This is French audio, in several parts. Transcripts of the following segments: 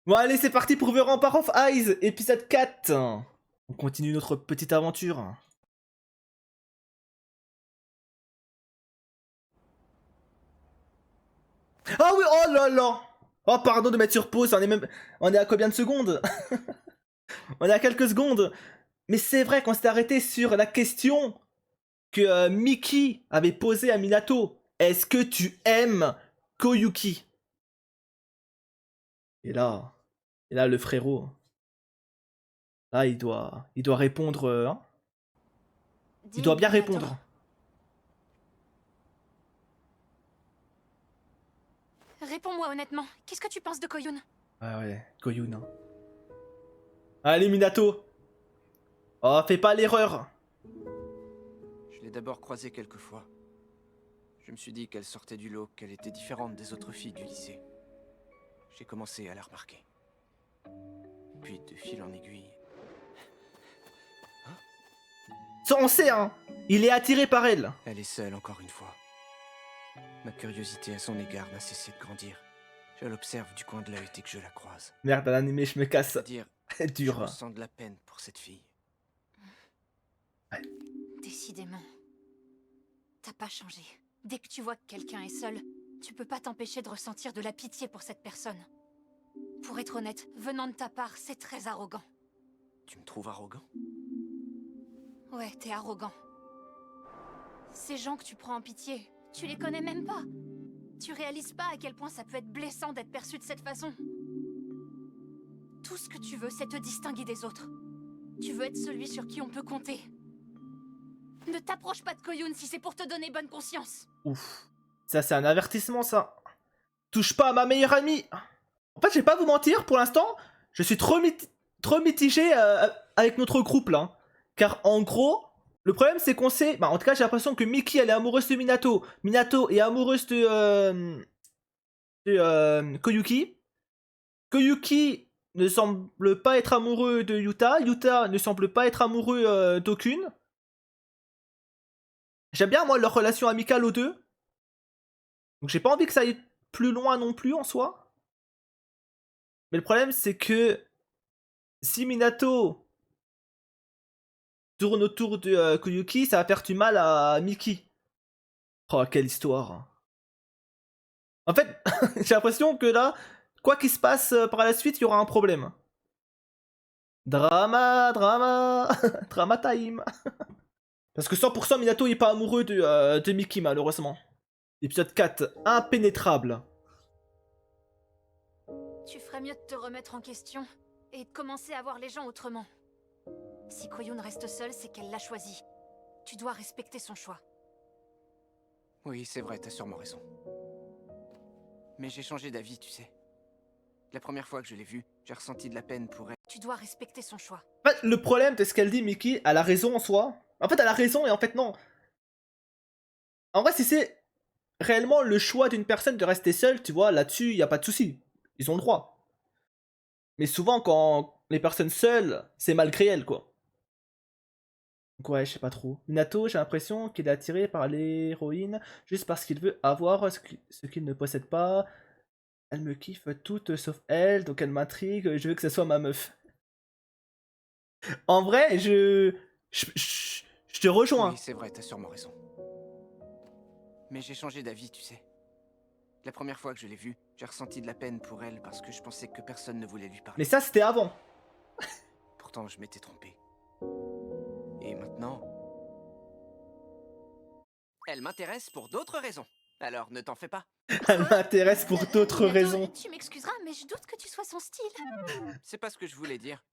Bon allez, c'est parti pour The Rampart of Eyes, épisode 4. On continue notre petite aventure. Ah oui, oh là là. Oh pardon de mettre sur pause, on est à combien de secondes? On est à quelques secondes. Mais c'est vrai qu'on s'est arrêté sur la question que Mickey avait posée à Minato. Est-ce que tu aimes Koyuki? Et là, le frérot, là il doit répondre, hein. Il doit Dis, bien Minato. répondre. Réponds-moi honnêtement, qu'est-ce que tu penses de Koyun? Ah ouais, Koyun. Hein. Allez Minato. Oh, fais pas l'erreur. Je l'ai d'abord croisée quelques fois. Je me suis dit qu'elle sortait du lot, qu'elle était différente des autres filles du lycée. J'ai commencé à la remarquer. Puis, de fil en aiguille... Ça, on sait, hein. Il est attiré par elle. Elle est seule encore une fois. Ma curiosité à son égard n'a cessé de grandir. Je l'observe du coin de l'œil dès que je la croise. Merde, à l'animé, je me casse. C'est-à-dire, je Dur. ressens de la peine pour cette fille. Décidément. T'as pas changé. Dès que tu vois que quelqu'un est seul, tu peux pas t'empêcher de ressentir de la pitié pour cette personne. Pour être honnête, venant de ta part, c'est très arrogant. Tu me trouves arrogant? Ouais, t'es arrogant. Ces gens que tu prends en pitié, tu les connais même pas. Tu réalises pas à quel point ça peut être blessant d'être perçu de cette façon. Tout ce que tu veux, c'est te distinguer des autres. Tu veux être celui sur qui on peut compter. Ne t'approche pas de Koyun si c'est pour te donner bonne conscience. Ouf. Ça, c'est un avertissement, ça. Touche pas à ma meilleure amie. En fait, je vais pas vous mentir, pour l'instant, je suis trop mitigé avec notre groupe, là. Hein. Car, en gros, le problème, c'est qu'on sait... Bah, en tout cas, j'ai l'impression que Miki, elle est amoureuse de Minato. Minato est amoureuse de Koyuki. Koyuki ne semble pas être amoureux de Yuta. Yuta ne semble pas être amoureux d'aucune. J'aime bien, moi, leur relation amicale aux deux. Donc j'ai pas envie que ça aille plus loin non plus, en soi. Mais le problème, c'est que... Si Minato tourne autour de Koyuki, ça va faire du mal à Miki. Oh, quelle histoire. En fait, j'ai l'impression que là, quoi qu'il se passe par la suite, il y aura un problème. Drama, drama, drama time. Parce que 100% Minato n'est pas amoureux de Miki, malheureusement. Épisode 4, impénétrable. Tu ferais mieux de te remettre en question et de commencer à voir les gens autrement. Si Koyun reste seule, c'est qu'elle l'a choisi. Tu dois respecter son choix. Oui, c'est vrai, t'as sûrement raison. Mais j'ai changé d'avis, tu sais. La première fois que je l'ai vue, j'ai ressenti de la peine pour elle. Tu dois respecter son choix. En fait, le problème de ce qu'elle dit, Miki, elle a raison en soi. En fait, elle a raison et en fait, non. En vrai, si c'est réellement le choix d'une personne de rester seule, tu vois, là-dessus, il n'y a pas de souci. Ils ont le droit. Mais souvent, quand les personnes seules, c'est malgré elles, quoi. Donc ouais, je sais pas trop. Minato, j'ai l'impression qu'il est attiré par l'héroïne juste parce qu'il veut avoir ce qu'il ne possède pas. Elle me kiffe toute sauf elle, donc elle m'intrigue, je veux que ce soit ma meuf. En vrai, je te rejoins. Oui, c'est vrai, t'as sûrement raison. Mais j'ai changé d'avis, tu sais. La première fois que je l'ai vue, j'ai ressenti de la peine pour elle parce que je pensais que personne ne voulait lui Mais parler. ça, c'était avant. Pourtant, je m'étais trompé. Et maintenant... Elle m'intéresse pour d'autres raisons. Alors, ne t'en fais pas. Elle m'intéresse pour d'autres Minato, raisons. tu m'excuseras, mais je doute que tu sois son style. C'est pas ce que je voulais dire.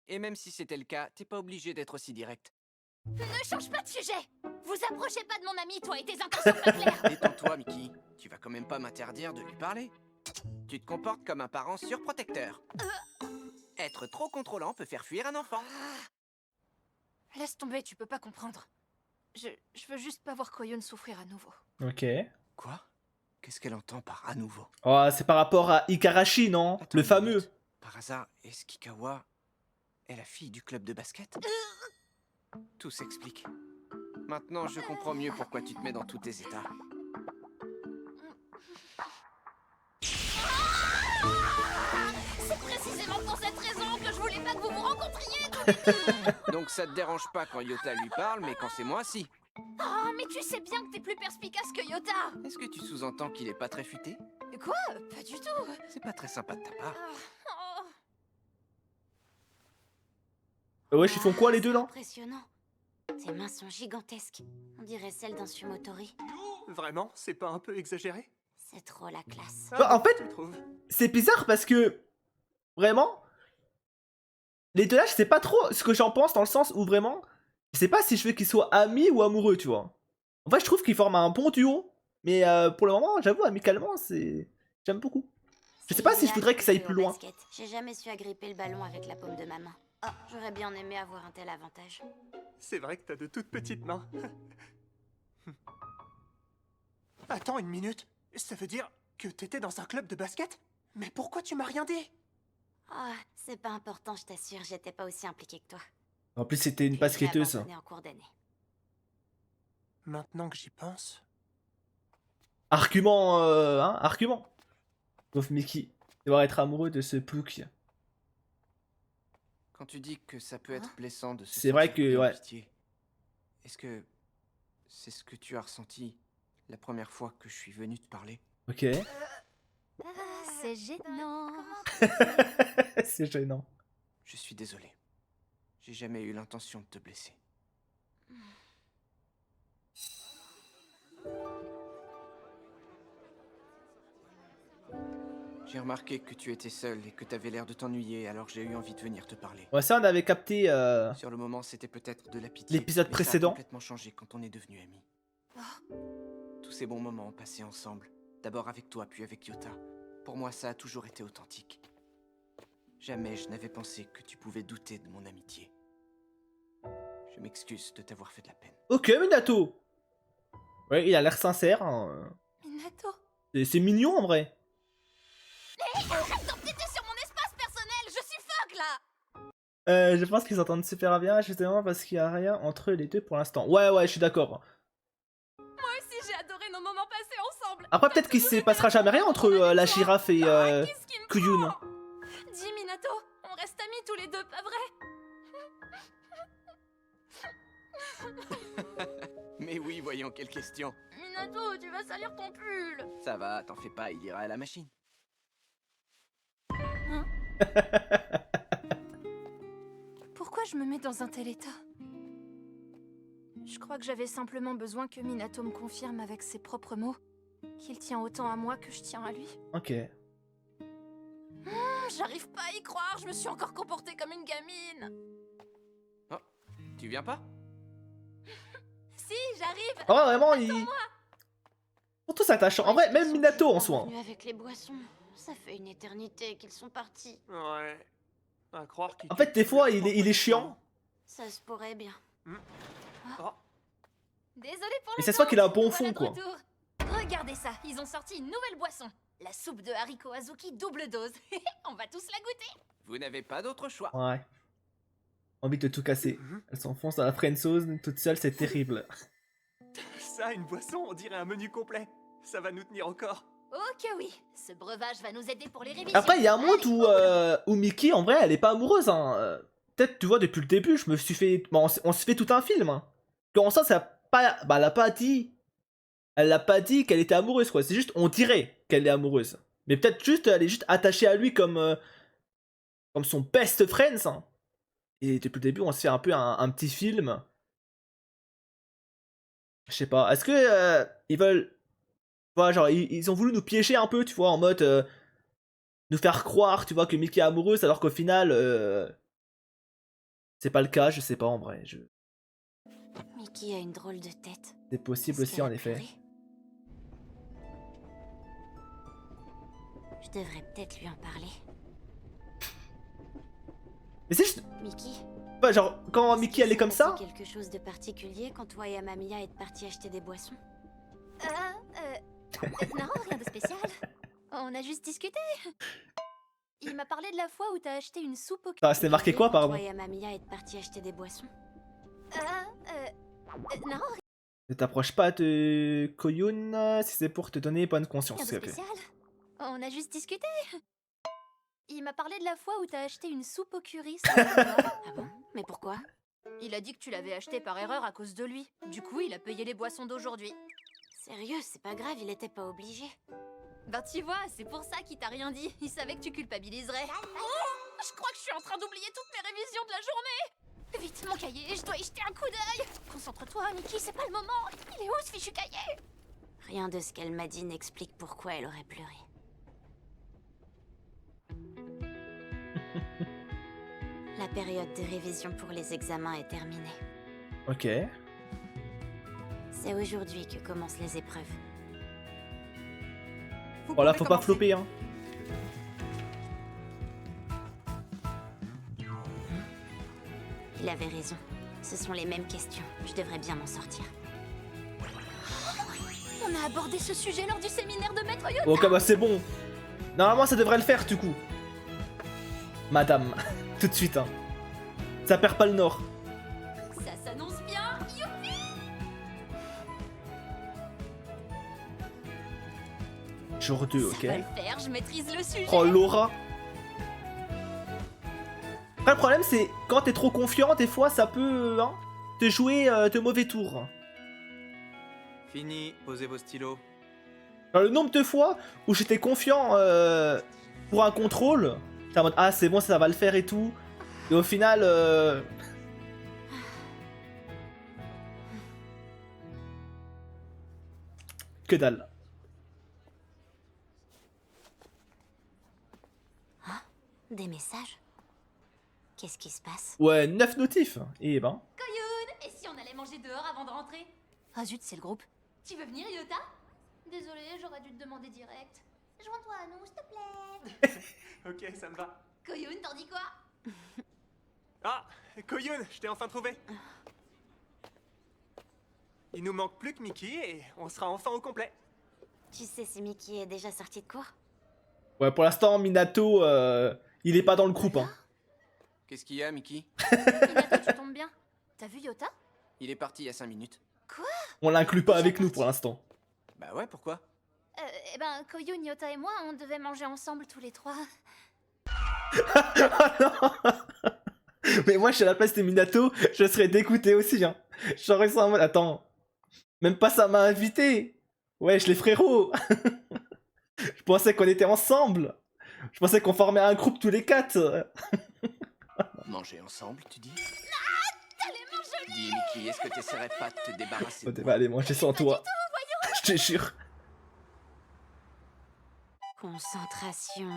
Et même si c'était le cas, t'es pas obligé d'être aussi direct. Ne change pas de sujet. Vous approchez pas de mon ami, toi et tes intentions pas claires. Détends-toi, Mickey. Tu vas quand même pas m'interdire de lui parler. Tu te comportes comme un parent surprotecteur. Être trop contrôlant peut faire fuir un enfant. Laisse tomber, tu peux pas comprendre. Je veux juste pas voir Koyun souffrir à nouveau. Ok. Quoi? Qu'est-ce qu'elle entend par à nouveau? Oh, c'est par rapport à Ikarashi, non? Attends Le une fameux. minute. Par hasard, est-ce qu'Ikawa est la fille du club de basket? Tout s'explique. Maintenant, je comprends mieux pourquoi tu te mets dans tous tes états. C'est précisément Donc ça te dérange pas quand Yota lui parle, mais quand c'est moi, si. Oh, mais tu sais bien que t'es plus perspicace que Yota. Est-ce que tu sous-entends qu'il est pas très futé? Quoi? Pas du tout. C'est pas très sympa de ta part. Oh. Wesh, ils font quoi les deux là? Impressionnant. Tes mains sont gigantesques. On dirait celles d'un sumotori. Vraiment? C'est pas un peu exagéré? C'est trop la classe. Bah, en fait, tu trouves? c'est bizarre parce que vraiment, les deux là, je sais pas trop ce que j'en pense dans le sens où vraiment, je sais pas si je veux qu'ils soient amis ou amoureux, tu vois. En fait, je trouve qu'ils forment un bon duo, mais pour le moment, j'avoue, amicalement, c'est, j'aime beaucoup. Je sais pas si je voudrais que ça aille plus loin. J'ai jamais su agripper le ballon avec la paume de ma main. Oh, j'aurais bien aimé avoir un tel avantage. C'est vrai que t'as de toutes petites mains. Attends une minute. Ça veut dire que t'étais dans un club de basket? Mais pourquoi tu m'as rien dit? Oh, c'est pas important, je t'assure, j'étais pas aussi impliquée que toi. En plus, c'était une Puis, basketteuse. j'ai abandonné en cours d'année. Maintenant que j'y pense... Argument, hein, argument. Sauf Mickey, devoir être amoureux de ce Pook. Quand tu dis que ça peut être blessant de se C'est vrai sentir que, pris en ouais. pitié, est-ce que c'est ce que tu as ressenti la première fois que je suis venu te parler? Ok. C'est gênant. C'est gênant. Je suis désolé. J'ai jamais eu l'intention de te blesser. J'ai remarqué que tu étais seul et que t'avais l'air de t'ennuyer, alors j'ai eu envie de venir te parler. Ouais, ça, on avait capté Sur le moment, c'était peut-être de la pitié. l'épisode mais ça a précédent. complètement changé quand on est devenus amis. Tous ces bons moments passés ensemble, d'abord avec toi, puis avec Yota, pour moi, ça a toujours été authentique. Jamais je n'avais pensé que tu pouvais douter de mon amitié. Je m'excuse de t'avoir fait de la peine. Ok, Minato. Ouais, il a l'air sincère. Hein. Minato. C'est mignon en vrai. Arrête d'empiéter sur mon espace personnel. Je suffoque là. Je pense qu'ils s'entendent super bien, justement, parce qu'il n'y a rien entre les deux pour l'instant. Ouais, je suis d'accord. Moi aussi, j'ai adoré nos moments passés ensemble. Après, peut-être qu'il se passera jamais rien entre la girafe et Qu'est-ce qui me Kuyun. prend? Dis Minato, on reste amis tous les deux, pas vrai? Mais oui, voyons, quelle question. Minato, tu vas salir ton pull. Ça va, t'en fais pas, il ira à la machine. Pourquoi je me mets dans un tel état? Je crois que j'avais simplement besoin que Minato me confirme avec ses propres mots qu'il tient autant à moi que je tiens à lui. Ok. J'arrive pas à y croire, je me suis encore comportée comme une gamine. Oh, tu viens pas? Si, j'arrive. Oh, vraiment, il. Surtout s'attachant. En vrai, même Minato en soi. Revenus avec les boissons. Ça fait une éternité qu'ils sont partis. Ouais. À croire qu'il... En fait, des fois, il est chiant. Ça se pourrait bien. Oh, Désolée pour Mais le ça se voit temps, qu'il a un bon voilà fond, de quoi. retour. Regardez ça, ils ont sorti une nouvelle boisson. La soupe de haricots Azuki double dose. On va tous la goûter. Vous n'avez pas d'autre choix. Ouais. Envie de tout casser. Elle s'enfonce dans la friendzone toute seule, c'est terrible. ça, une boisson, on dirait un menu complet. Ça va nous tenir au corps. Ok oui, ce breuvage va nous aider pour les révisions. Après, il y a un Allez, monde où Mickey, en vrai, elle est pas amoureuse. Hein. Peut-être, tu vois, depuis le début, je me suis fait. Bon, on se fait tout un film. Hein. En ça, ça a pas. Bah, elle a pas dit. Elle a pas dit qu'elle était amoureuse, quoi. C'est juste, on dirait qu'elle est amoureuse. Mais peut-être juste, elle est juste attachée à lui comme son best friend. Hein. Et depuis le début, on se fait un peu un petit film. Je sais pas. Est-ce que ils veulent. Tu vois, genre, ils ont voulu nous piéger un peu, tu vois, en mode. Nous faire croire, tu vois, que Mickey est amoureuse, alors qu'au final. C'est pas le cas, je sais pas en vrai. Mickey a une drôle de tête. C'est possible Est-ce aussi, qu'elle en a effet. pleuré? Je devrais peut-être lui en parler. Mais c'est juste. Mickey, Pas genre, quand est-ce Mickey qu'il elle est s'est comme ça. passé quelque chose de particulier quand toi et Amamiya êtes partis acheter des boissons? Non, rien de spécial. On a juste discuté. Il m'a parlé de la fois où t'as acheté une soupe au Ah, c'était marqué quoi, Quand pardon? toi et Amamiya êtes partis acheter des boissons? non, Ne t'approche pas de Koyun si c'est pour te donner bonne conscience. rien de s'il te plaît. spécial. On a juste discuté. Il m'a parlé de la fois où t'as acheté une soupe au curry. Ah bon? Mais pourquoi? Il a dit que tu l'avais acheté par erreur à cause de lui. Du coup, il a payé les boissons d'aujourd'hui. Sérieux, c'est pas grave, il était pas obligé. Ben tu vois, c'est pour ça qu'il t'a rien dit. Il savait que tu culpabiliserais. Oh, je crois que je suis en train d'oublier toutes mes révisions de la journée. Vite, mon cahier, je dois y jeter un coup d'œil. Concentre-toi, Mickey, c'est pas le moment. Il est où ce fichu cahier? Rien de ce qu'elle m'a dit n'explique pourquoi elle aurait pleuré. La période de révision pour les examens est terminée. Ok. C'est aujourd'hui que commencent les épreuves. Voilà, faut pas flopper, hein. Il avait raison. Ce sont les mêmes questions. Je devrais bien m'en sortir. On a abordé ce sujet lors du séminaire de Maître Yoda. Ok, bah c'est bon. Normalement, ça devrait le faire, du coup. Madame, tout de suite, hein. Ça perd pas le nord. Ça s'annonce bien. Youpi! Jour 2, ok. Ça va le faire, je maîtrise le sujet. Oh, Laura. Après, le problème, c'est quand t'es trop confiant, des fois, ça peut hein, te jouer de mauvais tours. Fini, posez vos stylos. Alors, le nombre de fois où j'étais confiant pour un contrôle, j'étais en mode ah, c'est bon, ça va le faire et tout. Et au final, que dalle. Des messages? Qu'est-ce qui se passe? Ouais, 9 notifs. Et ben. Et si on allait manger dehors avant de rentrer? Ah zut, c'est le groupe. Tu veux venir, Yota? Désolée, j'aurais dû te demander direct. Joins-toi à nous, s'il te plaît. Ok, ça me va. Koyun, t'en dis quoi? Ah, Koyun, je t'ai enfin trouvé. Il nous manque plus que Mickey et on sera enfin au complet. Tu sais si Mickey est déjà sorti de cours? Ouais, pour l'instant, Minato, il est pas dans le groupe. Hein. Qu'est-ce qu'il y a, Mickey? Minato, tu tombes bien. T'as vu Yota? Il est parti il y a 5 minutes. On l'inclut pas avec nous pour l'instant. Bah ouais, pourquoi? Eh ben, Koyun, Yota et moi, on devait manger ensemble tous les trois. Mais moi, je suis à la place de Minato, je serais dégoûté aussi. Hein. J'aurais ça en mode, attends, même pas ça m'a invité. Wesh, les frérots. Je pensais qu'on était ensemble. Je pensais qu'on formait un groupe tous les 4. Manger ensemble, tu dis? Dis, Mickey, est-ce que t'essaierais pas de te débarrasser Oh, de t'es moi? pas allé manger sans toi. Je te jure. Concentration.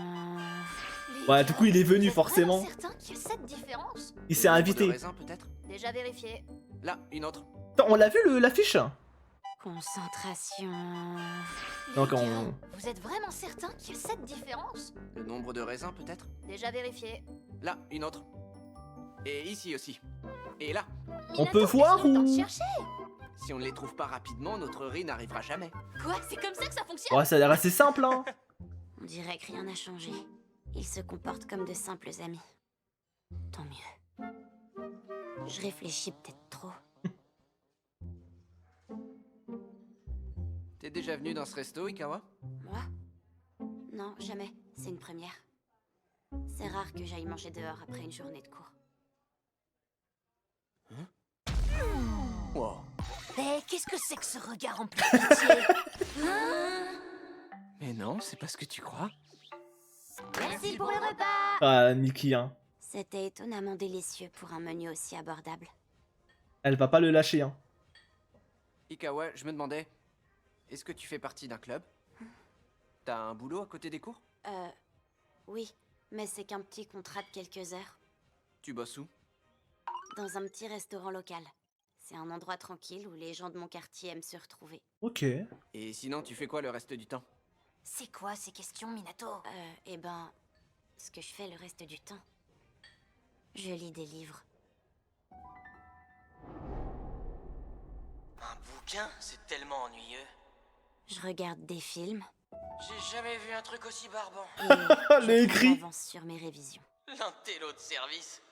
Ouais, du coup, il est venu, Vous êtes forcément. vraiment certain qu'il y a cette différence? Il s'est De invité. raisin, peut-être? Déjà vérifié. Là, une autre. Attends, on l'a vu l'affiche? Concentration. Donc, Les on... gars, vous êtes vraiment certain qu'il y a cette différence? Le nombre de raisins, peut-être? Déjà vérifié. Là, une autre. Et ici aussi. Et là. On Minato, peut voir laisse-nous le temps de ou- chercher. Si on ne les trouve pas rapidement, notre riz n'arrivera jamais. Quoi? C'est comme ça que ça fonctionne? Ouais, ça a l'air assez simple, hein. On dirait que rien n'a changé. Ils se comportent comme de simples amis. Tant mieux. Je réfléchis peut-être trop. T'es déjà venu dans ce resto, Ikawa? Moi? Non, jamais. C'est une première. C'est rare que j'aille manger dehors après une journée de cours. Wow. Mais qu'est-ce que c'est que ce regard en pleine pitié? Mais non, c'est pas ce que tu crois. Merci pour le repas. Ah, Nikki, hein. C'était étonnamment délicieux pour un menu aussi abordable. Elle va pas le lâcher, hein. Ikawa, je me demandais, est-ce que tu fais partie d'un club? T'as un boulot à côté des cours? Oui, mais c'est qu'un petit contrat de quelques heures. Tu bosses où? Dans un petit restaurant local. C'est un endroit tranquille où les gens de mon quartier aiment se retrouver. Ok. Et sinon, tu fais quoi le reste du temps? C'est quoi ces questions, Minato? Eh ben, ce que je fais le reste du temps, je lis des livres. Un bouquin, c'est tellement ennuyeux. Je regarde des films J'ai jamais vu un truc aussi barbant. et Les je écrits. avance sur mes révisions. L'intello de service.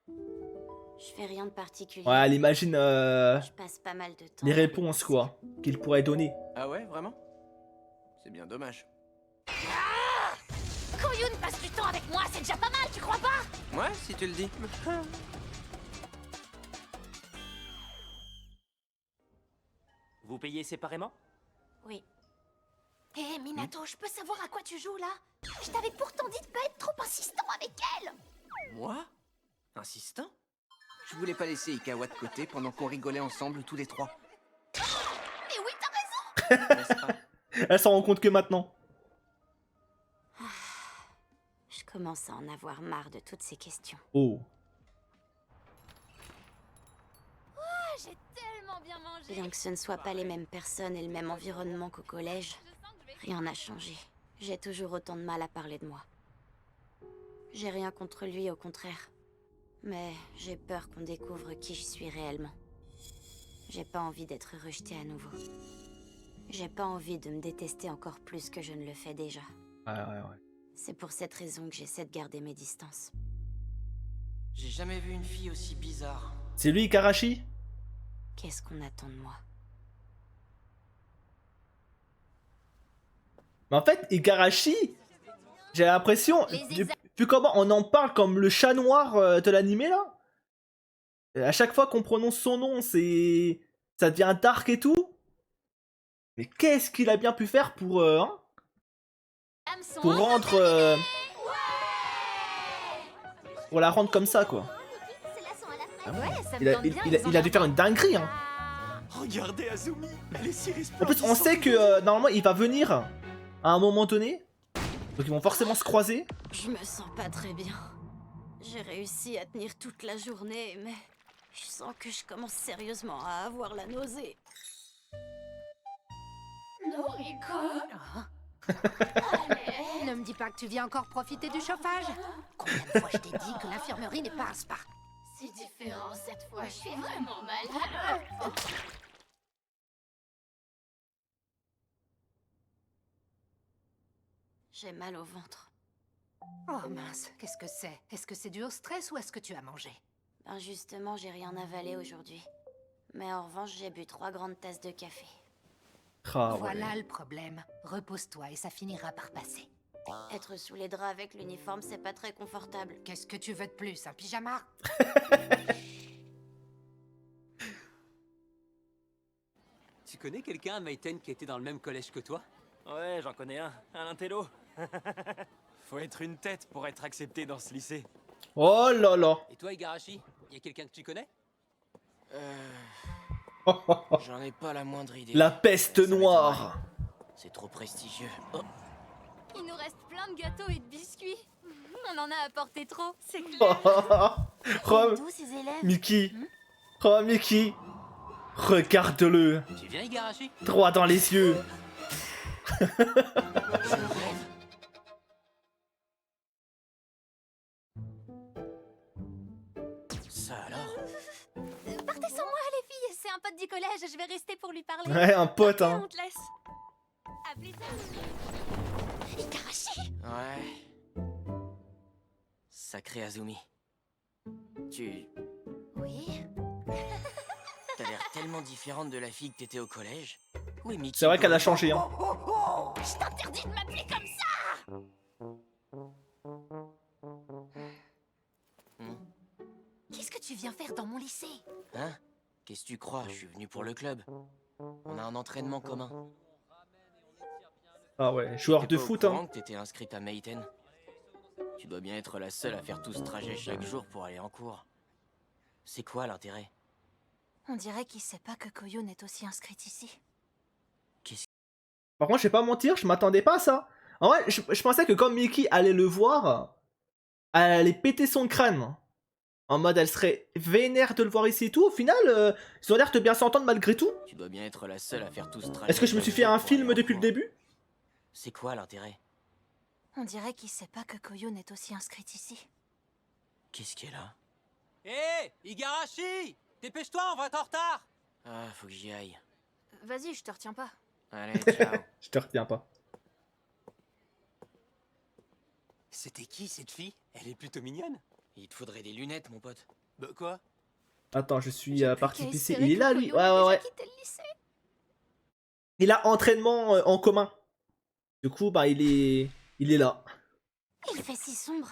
Je fais rien de particulier. Ouais, elle imagine Je passe pas mal de temps. les à les réponses, penser. quoi, qu'il pourrait donner. Ah ouais, vraiment? C'est bien dommage. Koyun passe du temps avec moi, c'est déjà pas mal, tu crois pas? Ouais, si tu le dis. Vous payez séparément? Oui. Hé, Minato, je peux savoir à quoi tu joues là? Je t'avais pourtant dit de pas être trop insistant avec elle. Moi? Insistant? Je voulais pas laisser Ikawa de côté pendant qu'on rigolait ensemble tous les trois. Mais oui, t'as raison. N'est-ce pas? Elle s'en rend compte que maintenant. Je commence à en avoir marre de toutes ces questions. Oh. J'ai tellement bien mangé. Bien que ce ne soit pas les mêmes personnes et le même environnement qu'au collège, rien n'a changé. J'ai toujours autant de mal à parler de moi. J'ai rien contre lui, au contraire. Mais j'ai peur qu'on découvre qui je suis réellement. J'ai pas envie d'être rejetée à nouveau. J'ai pas envie de me détester encore plus que je ne le fais déjà. Ouais. C'est pour cette raison que j'essaie de garder mes distances. J'ai jamais vu une fille aussi bizarre. C'est lui, Ikarashi? Qu'est-ce qu'on attend de moi? Mais en fait, Ikarashi, j'ai l'impression, vu comment on en parle comme le chat noir de l'animé là, à chaque fois qu'on prononce son nom, ça devient dark et tout. Mais qu'est-ce qu'il a bien pu faire pour, pour rendre, pour la rendre comme ça quoi. Ouais, ça me Il a, tente il- bien, il a- ils ont il a dû l'air faire une dinguerie hein. Regardez Azumi, elle est si En plus, resplendissante. on sait que normalement il va venir à un moment donné, donc ils vont forcément se croiser. Je me sens pas très bien. J'ai réussi à tenir toute la journée, mais je sens que je commence sérieusement à avoir la nausée. Ne me dis pas que tu viens encore profiter du chauffage. Combien de fois je t'ai dit que l'infirmerie n'est pas un spa? C'est différent cette fois, je suis vraiment malade. J'ai mal au ventre. Oh mince, qu'est-ce que c'est? Est-ce que c'est dû au stress ou est-ce que tu as mangé? Ben justement, j'ai rien avalé aujourd'hui. Mais en revanche, j'ai bu 3 grandes tasses de café. Ah, ouais. Voilà le problème. Repose-toi et ça finira par passer. Être sous les draps avec l'uniforme, c'est pas très confortable. Qu'est-ce que tu veux de plus, un pyjama? Tu connais quelqu'un à Maiten qui était dans le même collège que toi? Ouais, j'en connais un intello. Faut être une tête pour être accepté dans ce lycée. Oh là là. Et toi, Igarashi, y a quelqu'un que tu connais? J'en ai pas la moindre idée. La peste Ça m'étonnerait. noire. C'est trop prestigieux. Oh, Il nous reste plein de gâteaux et de biscuits. On en a apporté trop, c'est clair. Oh, D'où ces élèves? Mickey. Oh, Mickey. Regarde-le. Tu viens, Igarashi? Droit dans les yeux. je rêve. Ça alors? Partez sans moi, les filles. C'est un pote du collège. Je vais rester pour lui parler. Ouais, un pote, Partez, hein. on te laisse. À plus tard. Ikarashi. Ouais. Sacré Azumi. Tu... Oui. T'as l'air tellement différente de la fille que t'étais au collège. Oui, Mickey. C'est vrai qu'elle a changé, hein. Je t'interdis de m'appeler comme ça. Qu'est-ce que tu viens faire dans mon lycée? Hein? Qu'est-ce que tu crois? Je suis venu pour le club. On a un entraînement commun. Ah ouais, joueur T'es de pas au foot, courant hein. que t'étais inscrite à Maiten? Tu dois bien être la seule à faire tout ce trajet chaque jour pour aller en cours. C'est quoi l'intérêt? On dirait qu'il sait pas que Koyun est aussi inscrite ici. Par contre, je vais pas mentir, je m'attendais pas à ça. En vrai, je pensais que comme Mickey allait le voir, elle allait péter son crâne. En mode, elle serait vénère de le voir ici et tout. Au final, ils ont l'air de bien s'entendre malgré tout. Tu dois bien être la seule à faire tout ce trajet. Est-ce que je me suis chaque fait jour un pour aller film en depuis le cours. début? C'est quoi l'intérêt? On dirait qu'il sait pas que Koyun est aussi inscrite ici. Qu'est-ce qu'elle a? Hé, Igarashi! Dépêche-toi, on va être en retard! Ah, faut que j'y aille. Vas-y, je te retiens pas. Allez, ciao. Je te retiens pas. C'était qui cette fille? Elle est plutôt mignonne. Il te faudrait des lunettes, mon pote. Bah quoi? Attends, je suis J'ai plus parti qu'à pisser. espérer Il est que là, lui. Koyun Ouais, ait ouais, déjà ouais. quitté le lycée. Il a entraînement en commun. Du coup, bah, il est là. Il fait si sombre.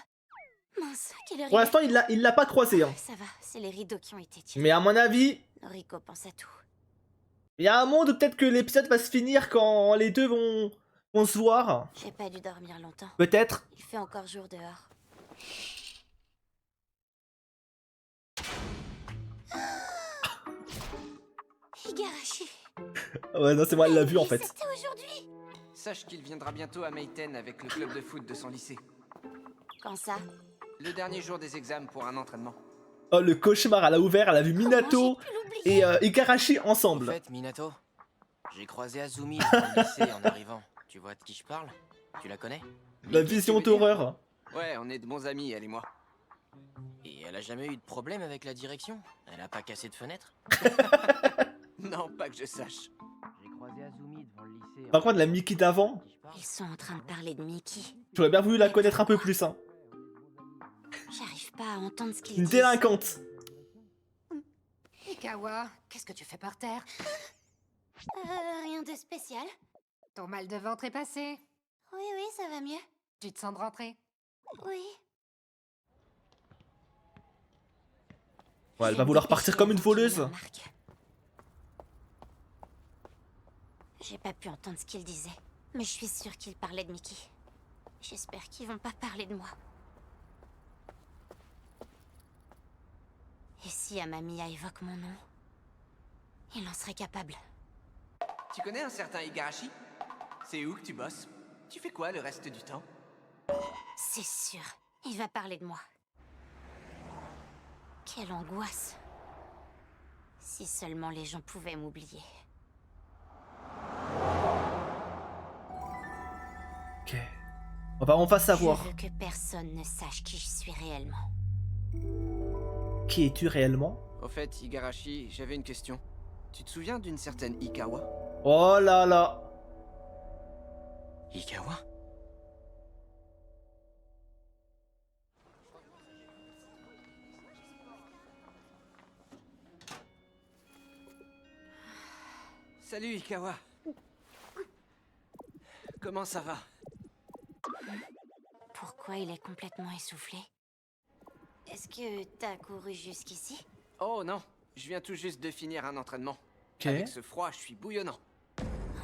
Mince, quelle heure Pour il est? l'instant, il l'a pas croisé. Hein. Ça va, c'est les rideaux qui ont été tirés. Mais à mon avis, Noriko pense à tout. il y a un monde où peut-être que l'épisode va se finir quand les deux vont se voir. J'ai pas dû dormir longtemps. Peut-être. Il fait encore jour dehors. Higarashi. Ouais, non, c'est moi, elle l'a vu en fait. C'était aujourd'hui. Sache qu'il viendra bientôt à Meiten avec le club de foot de son lycée. Quand ça? Le dernier jour des examens pour un entraînement. Oh, le cauchemar, elle a ouvert, elle a vu Minato Comment j'ai pu l'oublier? et Igarashi En ensemble. fait, Minato, j'ai croisé Azumi dans le lycée en arrivant. Tu vois de qui je parle? Tu la connais? La Miki, vision tu veux dire? d'horreur. Ouais, on est de bons amis, elle et moi. Et elle a jamais eu de problème avec la direction? Elle a pas cassé de fenêtre? Non, pas que je sache. J'ai croisé Azumi devant le lycée. Par contre, la Miki d'avant, Ils sont en train de parler de Mickey. j'aurais bien voulu la connaître un peu plus. Hein. J'arrive pas à entendre ce qu'ils Une disent. délinquante. Ikawa, qu'est-ce que tu fais par terre? Rien de spécial. Ton mal de ventre est passé. Oui, ça va mieux. Tu te sens de rentrer? Oui. Ouais, elle Je va vais vouloir me partir dépêcher comme une avant qu'il voleuse. me remarque. J'ai pas pu entendre ce qu'il disait, mais je suis sûre qu'il parlait de Mickey. J'espère qu'ils vont pas parler de moi. Et si Amamiya évoque mon nom, il en serait capable. Tu connais un certain Igarashi? C'est où que tu bosses? Tu fais quoi le reste du temps? C'est sûr, il va parler de moi. Quelle angoisse. Si seulement les gens pouvaient m'oublier. Ok. On va savoir. Je veux que personne ne sache qui je suis réellement. Qui es-tu réellement? Au fait, Igarashi, j'avais une question. Tu te souviens d'une certaine Ikawa? Oh là là. Ikawa? Salut Ikawa. Comment ça va? Pourquoi il est complètement essoufflé? Est-ce que t'as couru jusqu'ici? Oh non, je viens tout juste de finir un entraînement. Ok. Avec ce froid, je suis bouillonnant.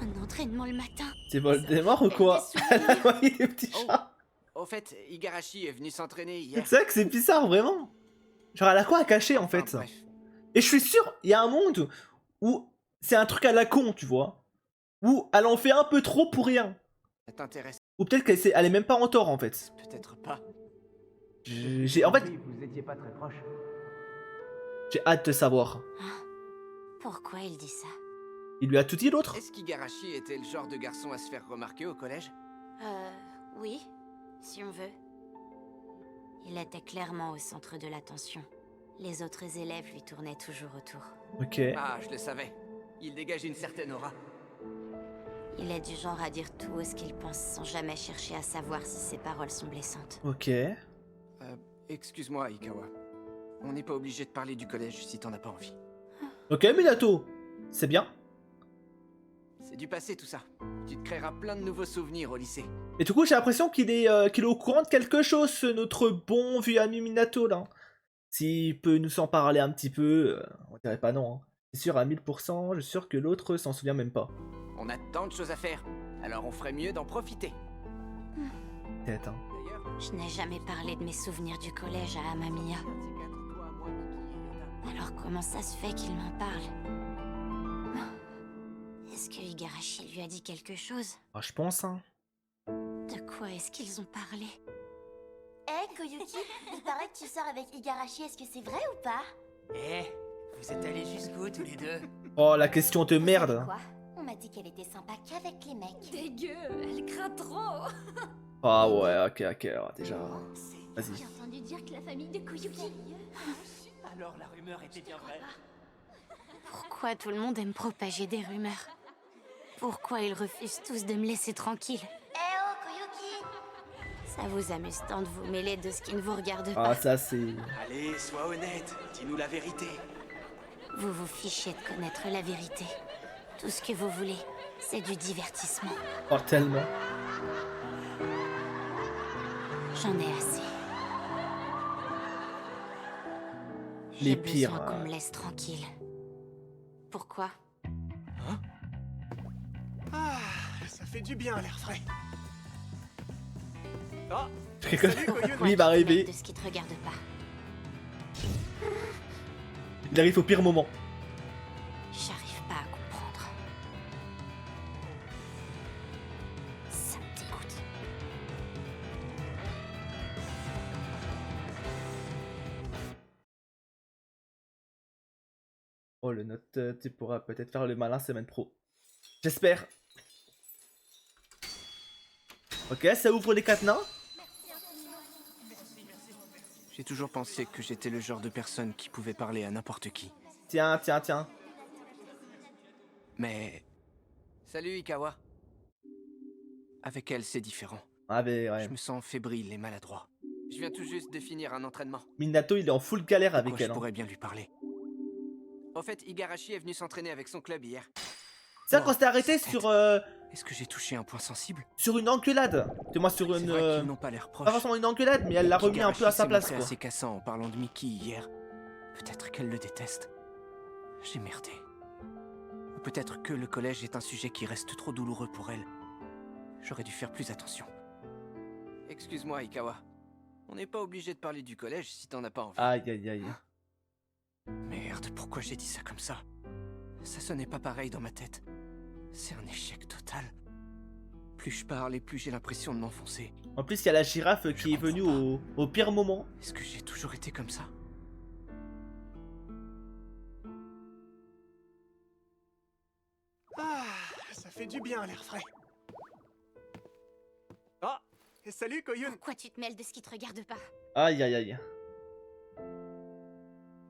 Un entraînement le matin? C'est Voldemort ou quoi? Elle a envoyé des petits Oh. chats. Au fait, Igarashi est venu s'entraîner hier. C'est vrai que c'est bizarre, vraiment. Genre, elle a quoi à cacher en Enfin, fait? bref. Et je suis sûr, il y a un monde où c'est un truc à la con, tu vois. Où elle en fait un peu trop pour rien. Ça t'intéresse Ou peut-être elle est même pas en tort en fait. peut-être pas. En fait, Vous étiez pas très proche. j'ai hâte de savoir. Pourquoi il dit ça? Il lui a tout dit l'autre? Est-ce qu'Igarashi était le genre de garçon à se faire remarquer au collège? Oui, si on veut. Il était clairement au centre de l'attention. Les autres élèves lui tournaient toujours autour. Ok. Ah, je le savais. Il dégage une certaine aura. Il est du genre à dire tout ce qu'il pense sans jamais chercher à savoir si ses paroles sont blessantes. Ok. Excuse-moi, Ikawa. On n'est pas obligé de parler du collège si t'en as pas envie. Ok, Minato. C'est bien. C'est du passé tout ça. Tu te créeras plein de nouveaux souvenirs au lycée. Et du coup, j'ai l'impression qu'il est au courant de quelque chose, notre bon vieux ami Minato là. S'il peut nous en parler un petit peu, on dirait pas non. Hein. C'est sûr à 1000%, je suis sûr que l'autre s'en souvient même pas. On a tant de choses à faire, alors on ferait mieux d'en profiter. Peut-être, hein. D'ailleurs, Je n'ai jamais parlé de mes souvenirs du collège à Amamiya. toi, moi, Miki et Yoda. Alors comment ça se fait qu'il m'en parle? Est-ce que Igarashi lui a dit quelque chose? Ah, je pense, hein. De quoi est-ce qu'ils ont parlé? Hé, Koyuki, il paraît que tu sors avec Igarashi, est-ce que c'est vrai ou pas? Eh, vous êtes allés jusqu'où tous les deux? Oh, la question de merde. Quoi? On m'a dit qu'elle était sympa qu'avec les mecs. Dégueu, elle craint trop. Ah ouais, ok, alors, déjà. Vas-y. J'ai entendu dire que la famille de Koyuki... Alors la rumeur était bien vraie. Pourquoi tout le monde aime propager des rumeurs? Pourquoi ils refusent tous de me laisser tranquille? Eh oh, Koyuki! Ça vous amuse tant de vous mêler de ce qui ne vous regarde Ah, pas. ça, c'est... Allez, sois honnête, dis-nous la vérité. Vous vous fichez de connaître la vérité. Tout ce que vous voulez, c'est du divertissement. Oh, tellement. J'en ai assez. Les J'ai pires. besoin qu'on me laisse tranquille. Pourquoi? Ah, ça fait du bien l'air frais. Oh, Je rigole. salut Koyun. Oui, il va Tu te mêles arriver. de ce qui te regarde pas. Il arrive au pire moment. J'arrive pas à comprendre. Ça me dégoûte. Oh, le note, tu pourras peut-être faire le malin semaine pro. J'espère. Ok, ça ouvre les cadenas. J'ai toujours pensé que j'étais le genre de personne qui pouvait parler à n'importe qui. Tiens, tiens, tiens. Mais... Salut Ikawa. Avec elle, c'est différent. Ah, mais ouais. Je me sens fébrile et maladroit. Je viens tout juste de finir un entraînement. Minato, il est en full galère avec Pourquoi elle. je Hein. pourrais bien lui parler. En fait, Igarashi est venu s'entraîner avec son club hier. C'est ça Oh, quand c'était arrêté sa sur, tête. Est-ce que j'ai touché un point sensible? sur une enculade. Tu moi sur C'est une... vrai qu'ils n'ont pas l'air pas proches. forcément une enculade, mais elle l'a remis un peu à sa place, s'est quoi. assez cassant en parlant de Mickey hier. Peut-être qu'elle le déteste. J'ai merdé. Ou peut-être que le collège est un sujet qui reste trop douloureux pour elle. J'aurais dû faire plus attention. Excuse-moi, Ikawa. On n'est pas obligé de parler du collège si t'en as pas envie. Aïe, aïe, aïe. Merde, pourquoi j'ai dit ça comme ça? Ça sonnait pas pareil dans ma tête. C'est un échec total. Plus je parle et plus j'ai l'impression de m'enfoncer. En plus, il y a la girafe qui est venue au pire moment. Est-ce que j'ai toujours été comme ça? Ah, ça fait du bien l'air frais. Oh, et salut Koyun. Pourquoi tu te mêles de ce qui te regarde pas? Aïe, aïe, aïe.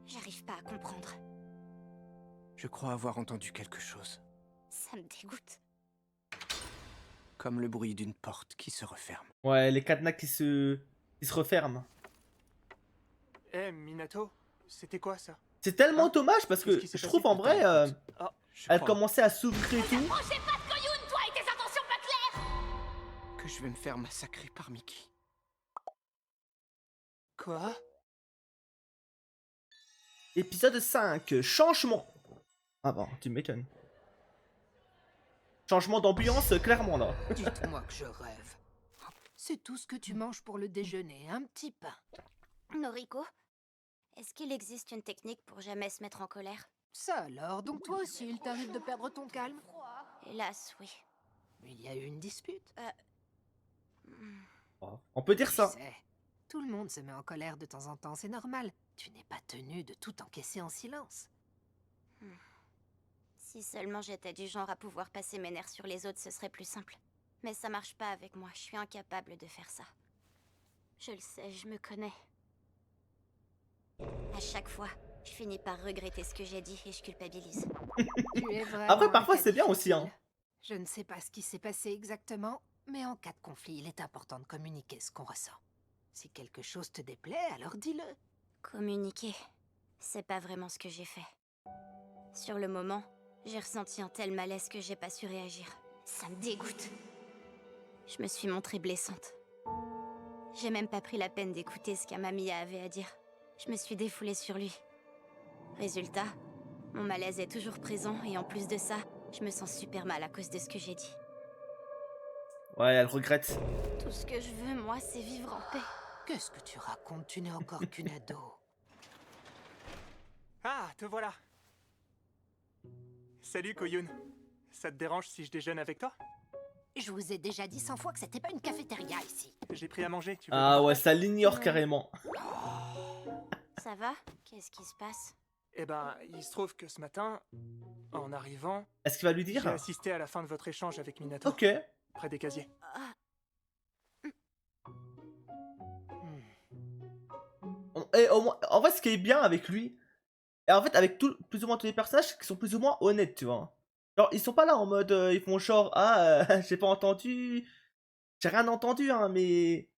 J'arrive pas à comprendre. Je crois avoir entendu quelque chose. Ça me dégoûte. Comme le bruit d'une porte qui se referme. Ouais, les cadenas qui se referment. Eh, Minato, c'était quoi ça? C'est tellement Hein? dommage parce que Qu'est-ce qui s'est je passé? trouve en vrai, Oh, Je elle crois commençait à s'ouvrir et tout. Approchez pas de Koyun, toi et tes intentions pas claires! que je vais me faire massacrer par Mickey. quoi? Épisode 5, changement. Ah bon, tu m'étonnes. Changement d'ambiance, clairement là. Dites-moi que je rêve. C'est tout ce que tu manges pour le déjeuner, un petit pain. Noriko, est-ce qu'il existe une technique pour jamais se mettre en colère? Ça alors, donc toi aussi, il t'arrive de perdre ton calme? Hélas, oui. Il y a eu une dispute. On peut dire Tu ça. sais, tout le monde se met en colère de temps en temps, c'est normal. Tu n'es pas tenu de tout encaisser en silence. Si seulement j'étais du genre à pouvoir passer mes nerfs sur les autres, ce serait plus simple. Mais ça marche pas avec moi, je suis incapable de faire ça. Je le sais, je me connais. À chaque fois, je finis par regretter ce que j'ai dit et je culpabilise. Tu es vraiment Après, un parfois, cas c'est bien aussi, hein. difficile. Je ne sais pas ce qui s'est passé exactement, mais en cas de conflit, il est important de communiquer ce qu'on ressent. Si quelque chose te déplaît, alors dis-le. Communiquer, c'est pas vraiment ce que j'ai fait. Sur le moment, j'ai ressenti un tel malaise que j'ai pas su réagir. Ça me dégoûte. Je me suis montrée blessante. J'ai même pas pris la peine d'écouter ce qu'Amamiya avait à dire. Je me suis défoulée sur lui. Résultat, mon malaise est toujours présent et en plus de ça, je me sens super mal à cause de ce que j'ai dit. Ouais, elle regrette. Tout ce que je veux, moi, c'est vivre en paix. Qu'est-ce que tu racontes? Tu n'es encore qu'une ado. Ah, te voilà. Salut Koyun. Ça te dérange si je déjeune avec toi? Je vous ai déjà dit 100 fois que c'était pas une cafétéria ici. J'ai pris à manger, tu veux Ah qu'on ouais, partage? ça l'ignore carrément. Ça va? Qu'est-ce qui se passe? Eh ben, il se trouve que ce matin, en arrivant, Est-ce qu'il va lui j'ai dire? assisté à la fin de votre échange avec Minato, Ok. près des casiers. Ah, Et au moins, en vrai, ce qui est bien avec lui, et en fait, avec plus ou moins tous les personnages qui sont plus ou moins honnêtes, tu vois. Genre, ils sont pas là en mode, ils font genre, ah, j'ai pas entendu, j'ai rien entendu, hein, mais.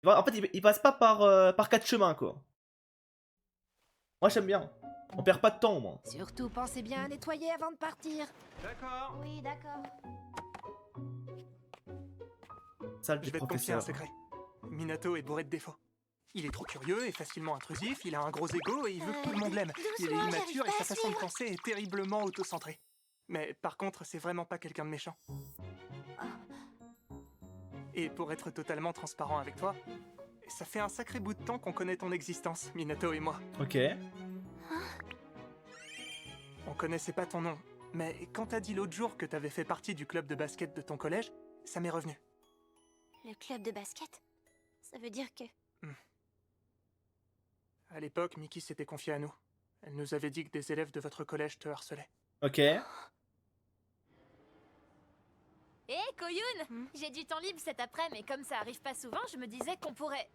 Tu vois, en fait, ils passent pas par quatre chemins, quoi. Moi, j'aime bien. On perd pas de temps, au moins. Surtout, pensez bien à nettoyer avant de partir. D'accord. Oui, d'accord. Salle Je du vais te confier un professeur. secret. Minato est bourré de défauts. Il est trop curieux et facilement intrusif, il a un gros ego et il veut que tout le monde l'aime. Il est doucement, immature et j'arrive pas sa à façon de suivre. penser est terriblement autocentrée. Mais par contre, c'est vraiment pas quelqu'un de méchant. Et pour être totalement transparent avec toi, ça fait un sacré bout de temps qu'on connaît ton existence, Minato et moi. Ok. On connaissait pas ton nom, mais quand t'as dit l'autre jour que t'avais fait partie du club de basket de ton collège, ça m'est revenu. Le club de basket? Ça veut dire que... À l'époque, Miki s'était confiée à nous. Elle nous avait dit que des élèves de votre collège te harcelaient. Ok. Hé, Koyun, j'ai du temps libre cet après, mais comme ça arrive pas souvent, je me disais qu'on pourrait...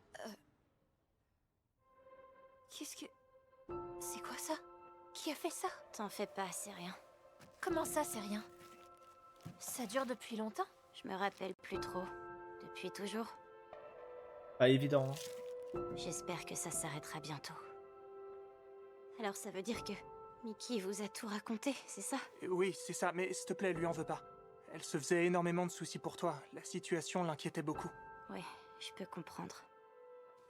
Qu'est-ce que... C'est quoi ça? Qui a fait ça? T'en fais pas, c'est rien. Comment ça, c'est rien? Ça dure depuis longtemps? Je me rappelle plus trop. Depuis toujours. Pas évident. Hein. J'espère que ça s'arrêtera bientôt. Alors ça veut dire que Miki vous a tout raconté, c'est ça? Oui, c'est ça, mais s'il te plaît, lui en veux pas. Elle se faisait énormément de soucis pour toi. La situation l'inquiétait beaucoup. Ouais, je peux comprendre.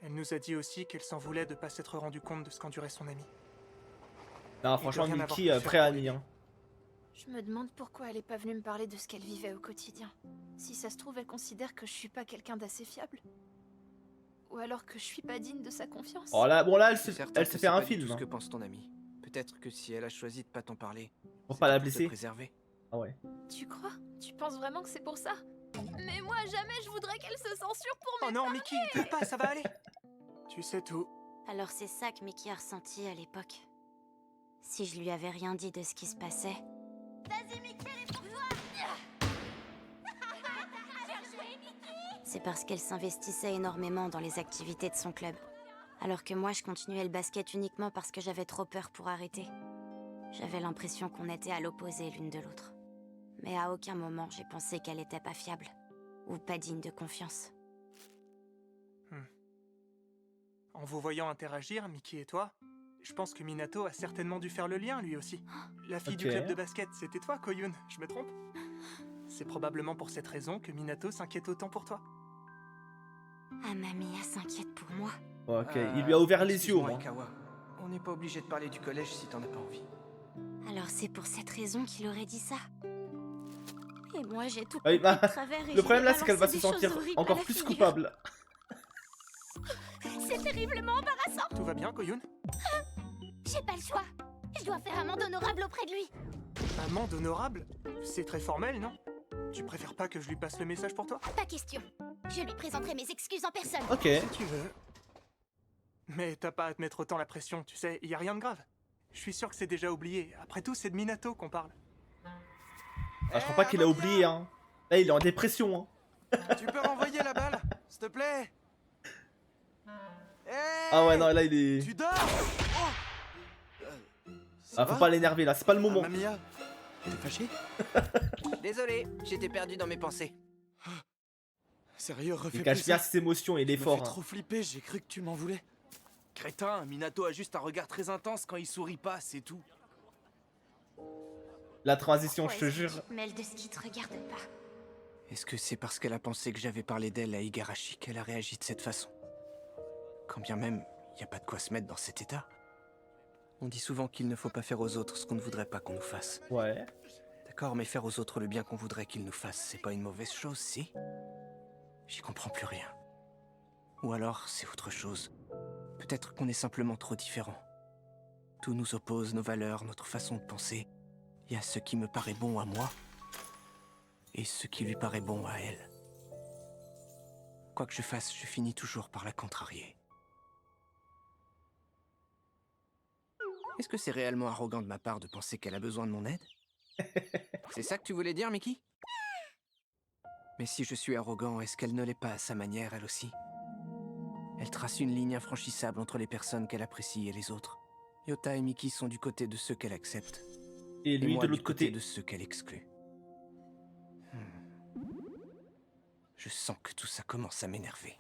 Elle nous a dit aussi qu'elle s'en voulait de pas s'être rendu compte de ce qu'endurait son ami. Non, franchement, rien avoir Miki, pu faire prêt à pour nuit. Hein. Je me demande pourquoi elle est pas venue me parler de ce qu'elle vivait au quotidien. Si ça se trouve, elle considère que je suis pas quelqu'un d'assez fiable. Ou alors que je suis pas digne de sa confiance. Oh là, bon là, elle C'est se, certain elle que se c'est fait un pas du film. tout ce Hein. que pense ton ami. Peut-être que si elle a choisi de pas t'en parler, Pour c'est pas la te blesser. préserver. Ah ouais. Tu crois? Tu penses vraiment que c'est pour ça? Mais moi, jamais je voudrais qu'elle se censure pour Oh mes... non, Miki, pleure pas, ça va aller. Tu sais tout. Alors c'est ça que Miki a ressenti à l'époque. Si je lui avais rien dit de ce qui se passait, Vas-y, Mickey, elle est pour toi. Bien joué, Mickey. c'est parce qu'elle s'investissait énormément dans les activités de son club. Alors que moi, je continuais le basket uniquement parce que j'avais trop peur pour arrêter. J'avais l'impression qu'on était à l'opposé l'une de l'autre. Mais à aucun moment, j'ai pensé qu'elle était pas fiable. Ou pas digne de confiance. En vous voyant interagir, Miki et toi, je pense que Minato a certainement dû faire le lien, lui aussi. La fille du Ok. club de basket, c'était toi, Koyun, je me trompe? C'est probablement pour cette raison que Minato s'inquiète autant pour toi. Ah, Mamie s'inquiète pour moi. Ok, il lui a ouvert les yeux au excuse-moi, moins. Ikawa. On n'est pas obligé de parler du collège si t'en as pas envie. Alors c'est pour cette raison qu'il aurait dit ça. Et moi, j'ai tout Oui, compris bah, de travers et le j'ai problème là, c'est qu'elle va se balancé des sentir choses horribles à encore la plus figure. coupable. C'est terriblement embarrassant. Tout va bien, Koyun? J'ai pas le choix. Je dois faire amende honorable auprès de lui. Amende honorable? C'est très formel, non? Tu préfères pas que je lui passe le message pour toi? Pas question. Je lui présenterai mes excuses en personne. Ok. Si tu veux. Mais t'as pas à te mettre autant la pression, tu sais, y a rien de grave. Je suis sûr que c'est déjà oublié. Après tout, c'est de Minato qu'on parle. Ah, je crois pas qu'il a oublié. Hein. Là, il est en dépression. Hein. Tu peux renvoyer la balle, s'il te plaît? Ah ouais, non, là, il est... Tu dors? Ah, faut pas l'énerver là, c'est pas le moment. Mamiya, t'es fâché? Désolé, j'étais perdu dans mes pensées. Sérieux, refais Il plus cache bien ça. ses émotions, il est Tu me fort. fais Hein. trop flipper, j'ai cru que tu m'en voulais. Crétin, Minato a juste un regard très intense quand il sourit pas, c'est tout. La transition, je te Ouais, jure. tu te mêles de ce qui te regarde pas. Est-ce que c'est parce qu'elle a pensé que j'avais parlé d'elle à Igarashi qu'elle a réagi de cette façon? Quand bien même, y a pas de quoi se mettre dans cet état. On dit souvent qu'il ne faut pas faire aux autres ce qu'on ne voudrait pas qu'on nous fasse. Ouais. D'accord, mais faire aux autres le bien qu'on voudrait qu'ils nous fassent, c'est pas une mauvaise chose, si? J'y comprends plus rien. Ou alors, c'est autre chose. Peut-être qu'on est simplement trop différents. Tout nous oppose, nos valeurs, notre façon de penser. Il y a ce qui me paraît bon à moi, et ce qui lui paraît bon à elle. Quoi que je fasse, je finis toujours par la contrarier. Est-ce que c'est réellement arrogant de ma part de penser qu'elle a besoin de mon aide? C'est ça que tu voulais dire, Mickey? Mais si je suis arrogant, est-ce qu'elle ne l'est pas à sa manière, elle aussi? Elle trace une ligne infranchissable entre les personnes qu'elle apprécie et les autres. Yota et Mickey sont du côté de ceux qu'elle accepte. Et lui moi, de du l'autre côté. de ceux qu'elle exclut. Je sens que tout ça commence à m'énerver.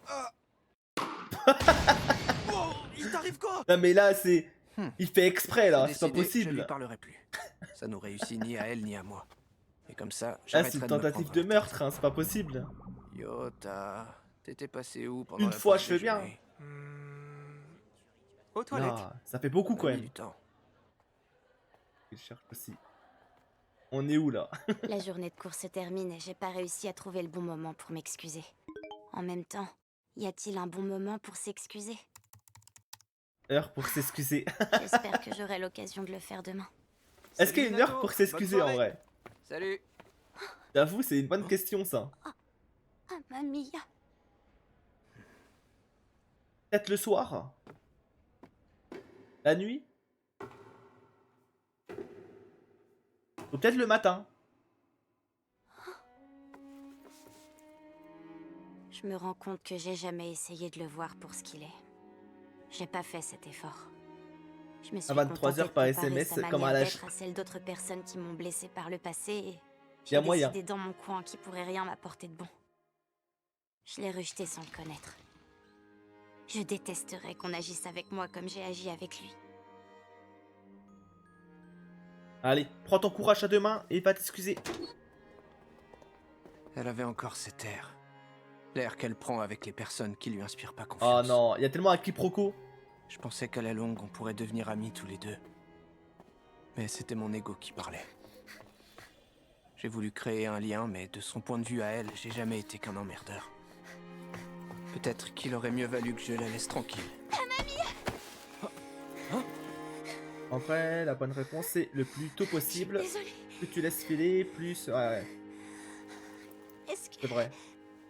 Oh, il t'arrive quoi? Non mais là, c'est... Il fait exprès là, J'ai c'est pas décidé, Je lui possible. parlerai plus. Ça nous réussit ni à elle ni à moi. Et comme ça, Là, j'arrêterai c'est une de me tentative prendre de la tête. meurtre, hein, c'est pas possible. Yota, t'étais passé où pendant Une la fois, pause je fais bien. déjeuner? Aux toilettes. Là, ça fait beaucoup quand On a mis même. du temps. Je cherche aussi. On est où là? La journée de cours se termine et j'ai pas réussi à trouver le bon moment pour m'excuser. En même temps, y a-t-il un bon moment pour s'excuser? Heure pour s'excuser. J'espère que j'aurai l'occasion de le faire demain. Est-ce qu'il y a Salut, une heure Nato. pour Bonne s'excuser en soirée. vrai? Salut. J'avoue, c'est une bonne question ça. Ah, mamie. Peut-être le soir? La nuit? Ou peut-être le matin? Je me rends compte que j'ai jamais essayé de le voir pour ce qu'il est. J'ai pas fait cet effort. Je me suis À 23 contentée heures de par comparer SMS, sa comme à manière l'âge. d'être à celle d'autres personnes qui m'ont blessée par le passé et Y j'ai a moyen. décidé dans mon coin qui pourrait rien m'apporter de bon. Je l'ai rejeté sans le connaître. Je détesterais qu'on agisse avec moi comme j'ai agi avec lui. Allez, prends ton courage à deux mains et va t'excuser. Elle avait encore cet air. L'air qu'elle prend avec les personnes qui lui inspirent pas Oh confiance. non, il y a tellement un quiproquo. Je pensais qu'à la longue, on pourrait devenir amis tous les deux. Mais c'était mon ego qui parlait. J'ai voulu créer un lien, mais de son point de vue à elle, j'ai jamais été qu'un emmerdeur. Peut-être qu'il aurait mieux valu que je la laisse tranquille. En vrai, la bonne réponse c'est le plus tôt possible. Désolée, Plus tu laisses filer, plus... Ouais, est-ce que c'est vrai.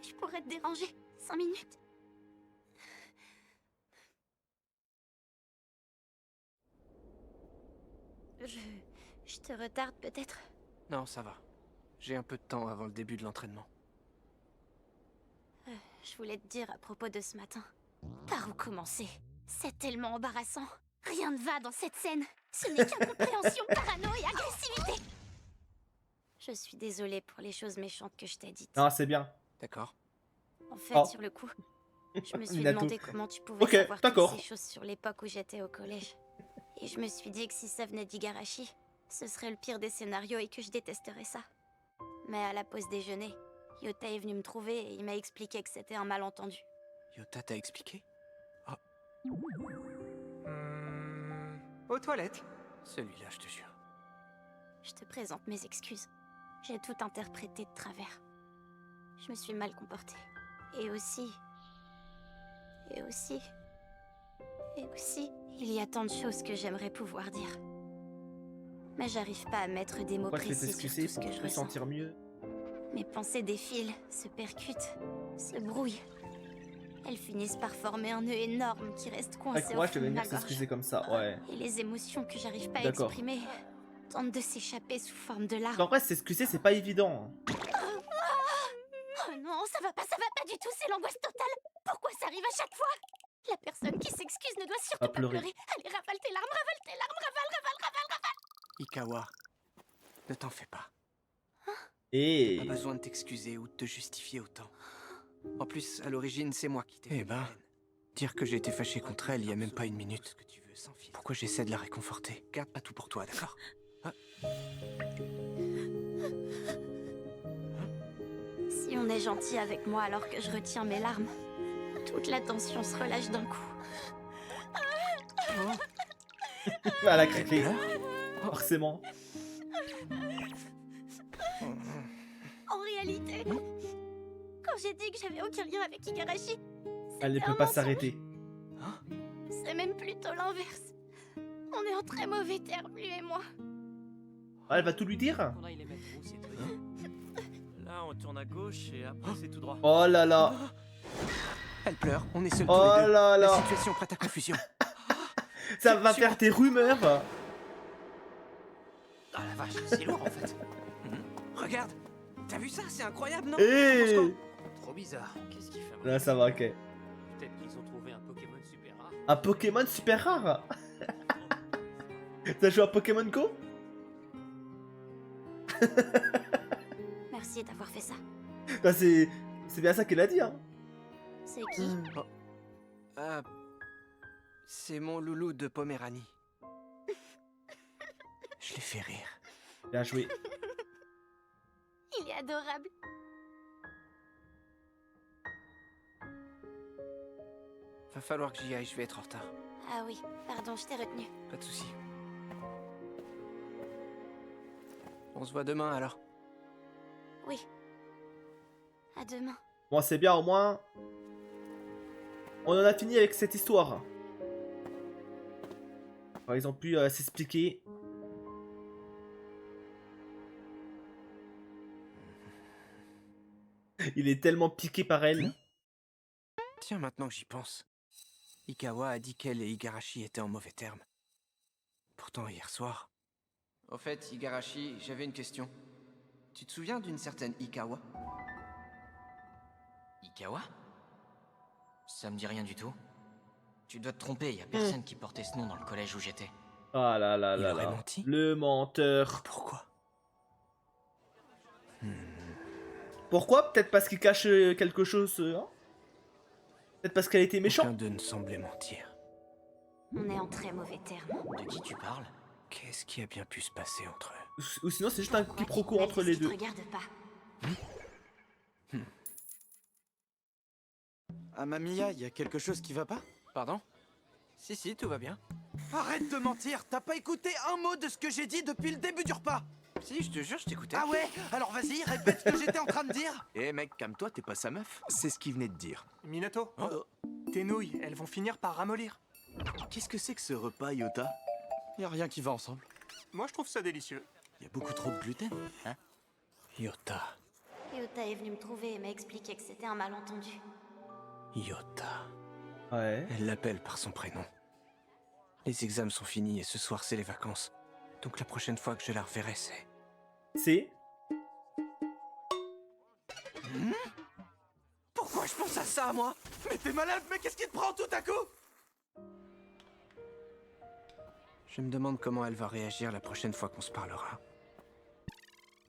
je pourrais te déranger 5 minutes? Je te retarde peut-être? Non, ça va. J'ai un peu de temps avant le début de l'entraînement. Je voulais te dire à propos de ce matin. Par où commencer? C'est tellement embarrassant. Rien ne va dans cette scène. Ce n'est qu'incompréhension, parano et agressivité. Je suis désolée pour les choses méchantes que je t'ai dites. Non, c'est bien. D'accord? En fait, Oh. sur le coup, je me suis Minato. demandé comment tu pouvais Ok, savoir d'accord. toutes ces choses sur l'époque où j'étais au collège. Et je me suis dit que si ça venait d'Igarashi, ce serait le pire des scénarios et que je détesterais ça. Mais à la pause déjeuner, Yota est venu me trouver et il m'a expliqué que c'était un malentendu. Yota t'a expliqué? Aux toilettes. Celui-là, je te jure. Je te présente mes excuses. J'ai tout interprété de travers. Je me suis mal comportée. Et aussi, il y a tant de choses que j'aimerais pouvoir dire. Mais j'arrive pas à mettre des mots Pourquoi tu fais précis sur t'excuser tout ce pour que te je ressens. sentir mieux? Mes pensées défilent, se percutent, se brouillent. Elles finissent par former un nœud énorme qui reste coincé Avec au moi, je fond vais de ma venir gorge. s'excuser comme ça, ouais. Et les émotions que j'arrive pas à D'accord. exprimer tentent de s'échapper sous forme de larmes. En vrai, s'excuser, c'est pas évident. Oh non, ça va pas du tout, c'est l'angoisse totale. Pourquoi ça arrive à chaque fois? La personne qui s'excuse ne doit surtout Pas pas pleurer. pleurer. Allez, ravale tes larmes, ravale. Ikawa, ne t'en fais pas. Et... Pas besoin de t'excuser ou de te justifier autant. En plus, à l'origine, c'est moi qui t'ai fait de la peine. Dire que j'ai été fâché contre elle il y a même pas une minute. Pourquoi j'essaie de la réconforter? Garde pas tout pour toi, d'accord? Si on est gentil avec moi alors que je retiens mes larmes, toute la tension se relâche d'un coup. Elle a craqué. Forcément. En réalité, quand j'ai dit que j'avais aucun lien avec Igarashi, Elle ne c'était peut un pas mensonge. s'arrêter. C'est même plutôt l'inverse. On est en très mauvais termes, lui et moi. Ah, elle va tout lui dire? Là, il est mettre où, ces trucs? Là, on tourne à gauche et après, c'est tout droit. Oh là là. Elle pleure, on est seuls tous Oh les deux. là La là. situation prête à confusion. Ça va faire des rumeurs. Ah la vache, c'est lourd en fait. Regarde, t'as vu ça? C'est incroyable, non? Eh. Trop bizarre. Qu'est-ce qu'il fait? Là, ça va, ok. Peut-être qu'ils ont trouvé un Pokémon super rare. Un Pokémon super rare. T'as joué à Pokémon Go? Merci d'avoir fait ça. Bah, c'est bien ça qu'elle a dit, hein. C'est qui? Ah, c'est mon loulou de Poméranie. Je l'ai fait rire. Bien joué. Il est adorable. Va falloir que j'y aille, je vais être en retard. Ah oui, pardon, je t'ai retenu. Pas de soucis. On se voit demain alors. Oui. À demain. Bon, c'est bien, au moins. On en a fini avec cette histoire. Alors, ils ont pu s'expliquer. Il est tellement piqué par elle. Tiens, maintenant que j'y pense. Ikawa a dit qu'elle et Igarashi étaient en mauvais termes. Pourtant, hier soir... Au fait, Igarashi, j'avais une question. Tu te souviens d'une certaine Ikawa? Ikawa? Ça me dit rien du tout. Tu dois te tromper, y a personne qui portait ce nom dans le collège où j'étais. Ah là là Il là aurait là. menti? Le menteur. Pourquoi? Pourquoi? Peut-être parce qu'il cache quelque chose. Hein, peut-être parce qu'elle était méchante. Aucun d'eux ne semblait mentir. On est en très mauvais termes. De qui tu parles? Qu'est-ce qui a bien pu se passer entre eux? Ou sinon, c'est juste un Pourquoi quiproquo tu entre m'as les dit deux. qu'il te regarde pas. Ah, Mamiya, y a quelque chose qui va pas? Pardon? Si, tout va bien. Arrête de mentir, t'as pas écouté un mot de ce que j'ai dit depuis le début du repas. Si, je te jure, je t'écoutais. Ah ouais? Alors vas-y, répète ce que j'étais en train de dire. Eh mec, calme-toi, t'es pas sa meuf. C'est ce qu'il venait de dire. Minato, tes nouilles, elles vont finir par ramollir. Qu'est-ce que c'est que ce repas, Yota? Y a rien qui va ensemble. Moi, je trouve ça délicieux. Y a beaucoup trop de gluten. Yota. Yota est venu me trouver et m'a expliqué que c'était un malentendu. Yota. Ouais. Elle l'appelle par son prénom. Les examens sont finis et ce soir c'est les vacances. Donc la prochaine fois que je la reverrai, c'est... C'est. Pourquoi je pense à ça, moi? Mais t'es malade, mais qu'est-ce qui te prend tout à coup? Je me demande comment elle va réagir la prochaine fois qu'on se parlera.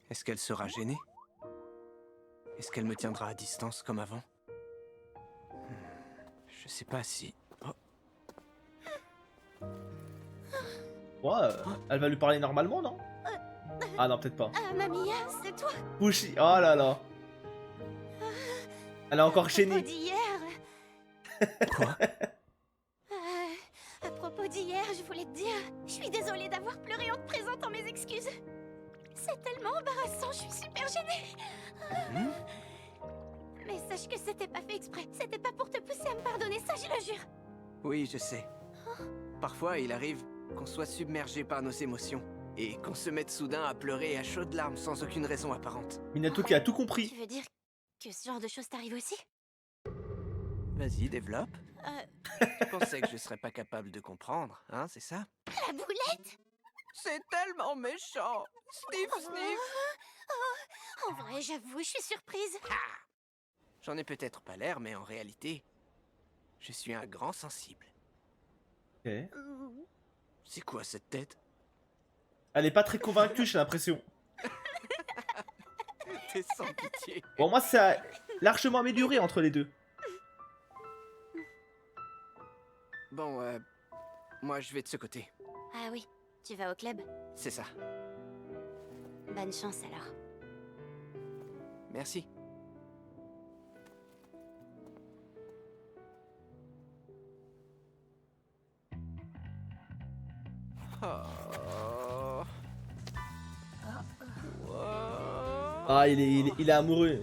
Est-ce qu'elle sera gênée? Est-ce qu'elle me tiendra à distance comme avant? Je sais pas si... Ouais, elle va lui parler normalement, non? Ah non, peut-être pas. Ah, Mamiya, c'est toi. Pushy, oh là là. Elle est encore À propos gênée. d'hier. Quoi? À propos d'hier, je voulais te dire, je suis désolée d'avoir pleuré en te présentant mes excuses. C'est tellement embarrassant, je suis super gênée. Mais sache que c'était pas fait exprès, c'était pas pour te pousser à me pardonner, ça je le jure. Oui, je sais. Parfois, il arrive qu'on soit submergé par nos émotions et qu'on se mette soudain à pleurer à chaudes larmes sans aucune raison apparente. Minato qui a tout compris. Tu veux dire que ce genre de choses t'arrive aussi? Vas-y, développe. Tu pensais que je serais pas capable de comprendre, hein, c'est ça? La boulette? C'est tellement méchant. Sniff, sniff. En vrai, j'avoue, je suis surprise. J'en ai peut-être pas l'air, mais en réalité, je suis un grand sensible. Ok. C'est quoi cette tête? Elle est pas très convaincue, j'ai l'impression. T'es sans pitié. Bon, moi, ça a largement amélioré entre les deux. Bon, moi je vais de ce côté. Ah oui, tu vas au club? C'est ça. Bonne chance alors. Merci. Oh. Ah, il est amoureux.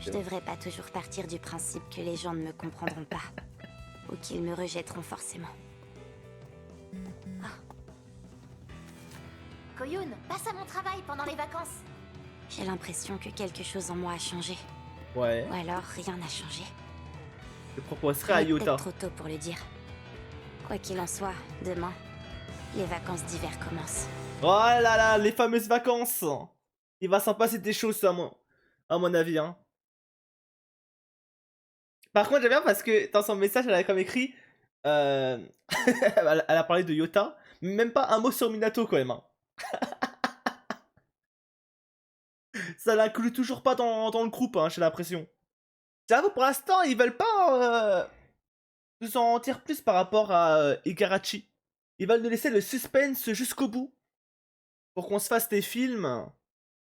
Je devrais pas toujours partir du principe que les gens ne me comprendront pas. Ou qu'ils me rejetteront forcément. Koyun, passe à mon travail pendant les vacances. J'ai l'impression que quelque chose en moi a changé. Ouais. Ou alors rien n'a changé. Je proposerai à Il est Yota. peut-être trop tôt pour le dire. Quoi qu'il en soit, demain, les vacances d'hiver commencent. Oh là là, les fameuses vacances. Il va s'en passer des choses, à mon avis. Hein. Par contre, j'aime bien parce que dans son message, elle a comme écrit... elle a parlé de Yota, mais même pas un mot sur Minato quand même. Hein. Ça l'inclut toujours pas dans le groupe, hein, j'ai l'impression. J'avoue, pour l'instant, ils veulent pas nous en dire plus par rapport à Igarashi. Ils veulent nous laisser le suspense jusqu'au bout. Pour qu'on se fasse des films.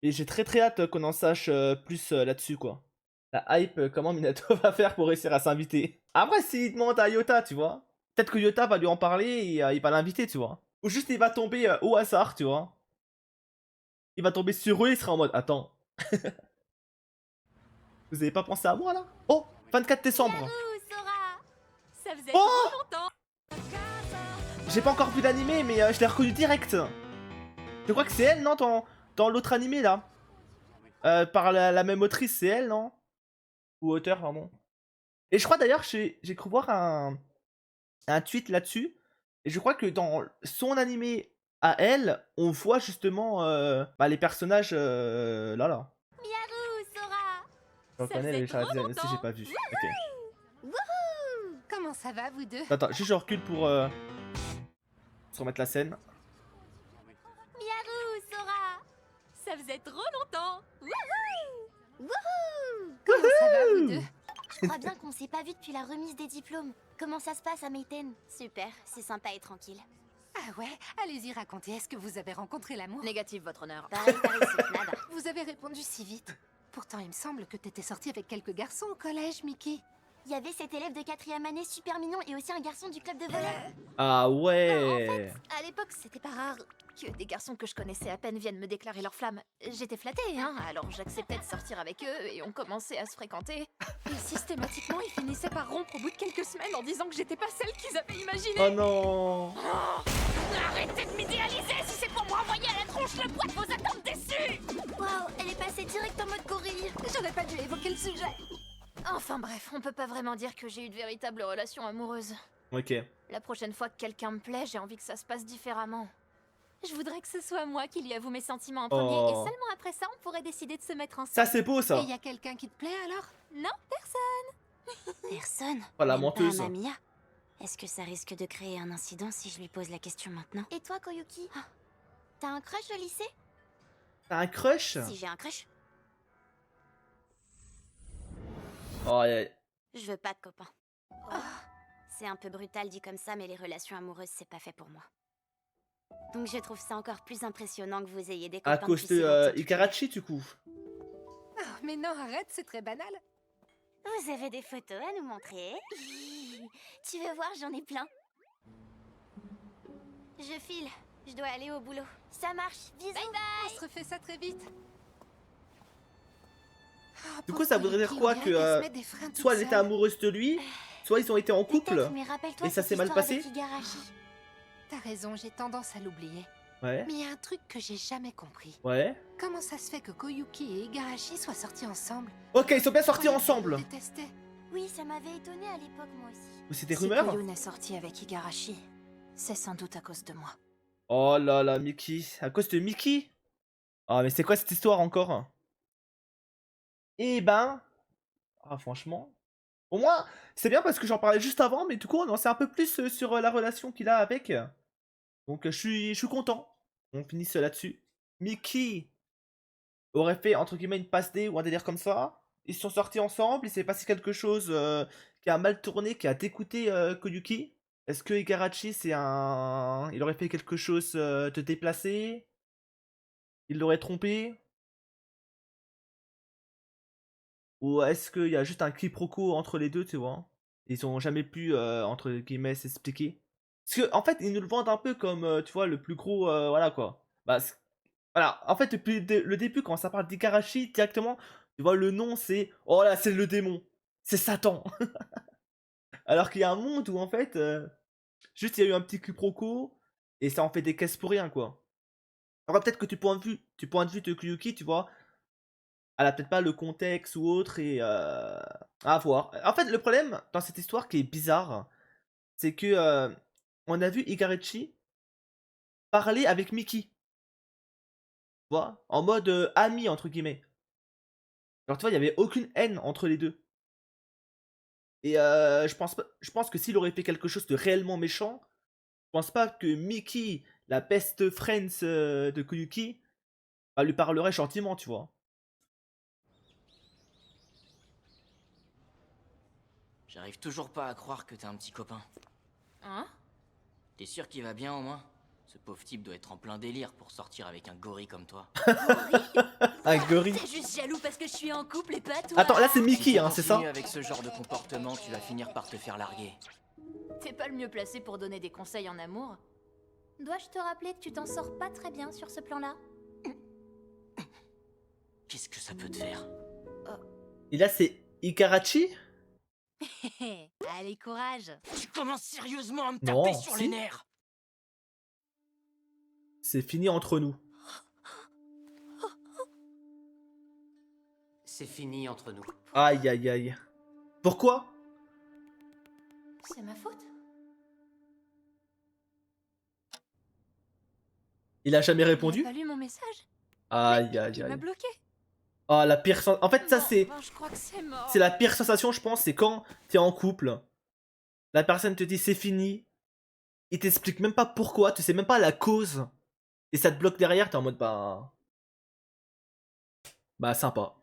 Et j'ai très hâte qu'on en sache plus là-dessus, quoi. La hype, comment Minato va faire pour réussir à s'inviter. Après, s'il demande à Yota, tu vois, peut-être que Yota va lui en parler et il va l'inviter, tu vois. Ou juste il va tomber au hasard, tu vois. Il va tomber sur eux, il sera en mode, attends. Vous avez pas pensé à moi, là? Oh, 24 décembre. Ça faisait Oh trop longtemps. J'ai pas encore vu l'animé, mais je l'ai reconnu direct. Je crois que c'est elle, non, dans l'autre animé, là. Par la même autrice, c'est elle, non? Ou auteur, pardon. Et je crois d'ailleurs, j'ai cru voir un tweet là-dessus. Et je crois que dans son animé à elle, on voit justement bah, les personnages là. Miaru, Sora. Je reconnais les chars design aussi, j'ai pas vu. Ok. Wouhou! Comment ça va, vous deux? Attends, juste je recule pour se remettre la scène. Miaru, Sora. Ça faisait trop longtemps. Wouhou! Wouhou! Comment ça va, vous deux? Je crois bien qu'on s'est pas vu depuis la remise des diplômes. Comment ça se passe à Meiten? Super, c'est sympa et tranquille. Ah ouais? Allez-y, racontez. Est-ce que vous avez rencontré l'amour? Négatif, votre honneur. Pareil, par ici, nada. Vous avez répondu si vite. Pourtant, il me semble que t'étais sortie avec quelques garçons au collège, Mickey. Il y avait cet élève de 4e année super mignon et aussi un garçon du club de volley. Ah ouais. À l'époque, c'était pas rare que des garçons que je connaissais à peine viennent me déclarer leur flamme. J'étais flattée, hein, alors j'acceptais de sortir avec eux et on commençait à se fréquenter. Et systématiquement, ils finissaient par rompre au bout de quelques semaines en disant que j'étais pas celle qu'ils avaient imaginée. Oh non. Arrêtez de m'idéaliser si c'est pour m'envoyer à la tronche le poids de vos attentes déçues. Waouh, elle est passée direct en mode gorille. J'aurais pas dû évoquer le sujet. Enfin bref, on peut pas vraiment dire que j'ai eu de véritables relations amoureuses. Ok. La prochaine fois que quelqu'un me plaît, j'ai envie que ça se passe différemment. Je voudrais que ce soit moi qui lui avoue mes sentiments en premier, Oh. et seulement après ça, on pourrait décider de se mettre ensemble. Ça c'est beau Et ça. y a quelqu'un qui te plaît alors? Non, personne. Personne. Oh la Même menteuse. pas Amamiya. Est-ce que ça risque de créer un incident si je lui pose la question maintenant? Et toi, Koyuki? T'as un crush au lycée? T'as un crush? Si j'ai un crush, Oh yeah. je veux pas de copain. C'est un peu brutal dit comme ça, mais les relations amoureuses, c'est pas fait pour moi. Donc je trouve ça encore plus impressionnant que vous ayez des copains À cause depuis de si longtemps. Ikarachi du coup. Ah, mais non, arrête, c'est très banal. Vous avez des photos à nous montrer? Tu veux voir, j'en ai plein. Je file, je dois aller au boulot. Ça marche, bisous. Bye bye. On se refait ça très vite. Ah, Du coup pauvre ça voudrait dire Koyuki, quoi on que dirait qu'elle se met des freins toute soit elle était seule. amoureuse de lui, soit ils ont été en couple. Peut-être, mais rappelle-toi Et ça cette s'est mal histoire passé? avec Igarashi. T'as raison, j'ai tendance à l'oublier. Ouais. Mais il y a un truc que j'ai jamais compris. Ouais. Comment ça se fait que Koyuki et Igarashi soient sortis ensemble? Ok, ils sont bien sortis Je croyais ensemble. qu'ils se détestaient. Oui, ça m'avait étonné à l'époque, moi aussi. Ou c'était Si rumeur? Koyun est sorti avec Igarashi, c'est sans doute à cause de moi. Oh là là, Mickey. À cause de Mickey? Ah mais c'est quoi cette histoire encore? Eh ben... Ah franchement... Au moins, c'est bien parce que j'en parlais juste avant, mais du coup on en sait un peu plus sur la relation qu'il a avec. Donc je suis content. On finisse là-dessus. Mickey aurait fait entre guillemets une passe D ou un délire comme ça. Ils se sont sortis ensemble, il s'est passé quelque chose qui a mal tourné, qui a dégoûté Koyuki. Est-ce que Igarashi c'est un... Il aurait fait quelque chose de déplacé? Il l'aurait trompé? Ou est-ce qu'il y a juste un quiproquo entre les deux, tu vois? Ils ont jamais pu, entre guillemets, s'expliquer. Parce que, en fait, ils nous le vendent un peu comme, tu vois, le plus gros, voilà quoi. Bah, voilà, en fait, depuis le début, quand ça parle d'Igarashi, directement, tu vois, le nom c'est, oh là, c'est le démon. C'est Satan. Alors qu'il y a un monde où, en fait, juste il y a eu un petit quiproquo, et ça en fait des caisses pour rien, quoi. Alors peut-être que du point de vue de Kyuki, tu vois, elle a peut-être pas le contexte ou autre et à voir. En fait, le problème dans cette histoire qui est bizarre, c'est que on a vu Igarashi parler avec Mickey. Tu vois, en mode ami entre guillemets. Alors tu vois, il y avait aucune haine entre les deux. Et je pense que s'il aurait fait quelque chose de réellement méchant, je pense pas que Mickey, la best friends de Koyuki, lui parlerait gentiment, tu vois. J'arrive toujours pas à croire que t'as un petit copain. Hein? T'es sûr qu'il va bien au moins? Ce pauvre type doit être en plein délire pour sortir avec un gorille comme toi. Un gorille. T'es juste jaloux parce que je suis en couple et pas toi. Attends, là c'est Mickey, Si tu hein, c'est ça? continues avec ce genre de comportement, tu vas finir par te faire larguer. T'es pas le mieux placé pour donner des conseils en amour. Dois-je te rappeler que tu t'en sors pas très bien sur ce plan-là? Qu'est-ce que ça peut te faire? Et là c'est Ikarachi? Allez, courage. Tu commences sérieusement à me Non, taper sur si. les nerfs. C'est fini entre nous. C'est fini entre nous. Aïe aïe aïe. Pourquoi? C'est ma faute. Il a jamais Il répondu? a pas lu mon message. Aïe aïe Il m'a aïe. bloqué. Ah la pire en fait ça Non, c'est... enfin, je crois que c'est mort. C'est la pire sensation je pense, c'est quand t'es en couple. La personne te dit c'est fini. Il t'explique même pas pourquoi, tu sais même pas la cause. Et ça te bloque derrière, t'es en mode bah... Bah sympa.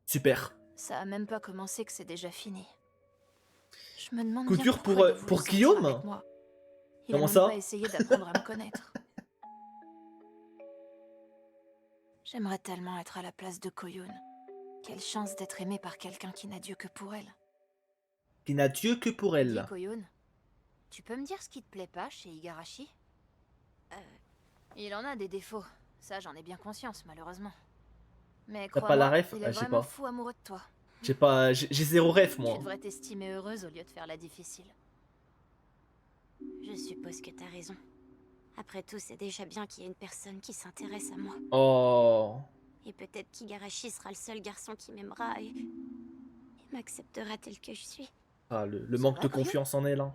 Super. Ça a même pas commencé que c'est déjà fini. Je me demande Coup bien dur pourquoi il a pour voulu sortir Guillaume? avec moi. Il Comment a même ça? pas essayé d'apprendre à me connaître. J'aimerais tellement être à la place de Koyun. Quelle chance d'être aimée par quelqu'un qui n'a Dieu que pour elle. Qui n'a Dieu que pour Dis, elle. Koyun, tu peux me dire ce qui te plaît pas chez Igarashi? Il en a des défauts, ça j'en ai bien conscience malheureusement. Mais T'as pas la crois-moi, ref? il Ah, est je sais vraiment pas. fou amoureux de toi. J'ai pas... J'ai zéro ref Tu moi. devrais t'estimer heureuse au lieu de faire la difficile. Je suppose que t'as raison. Après tout, c'est déjà bien qu'il y ait une personne qui s'intéresse à moi. Oh... Et peut-être qu'Igarashi sera le seul garçon qui m'aimera et m'acceptera tel que je suis. Ah, le manque de confiance en elle. Hein.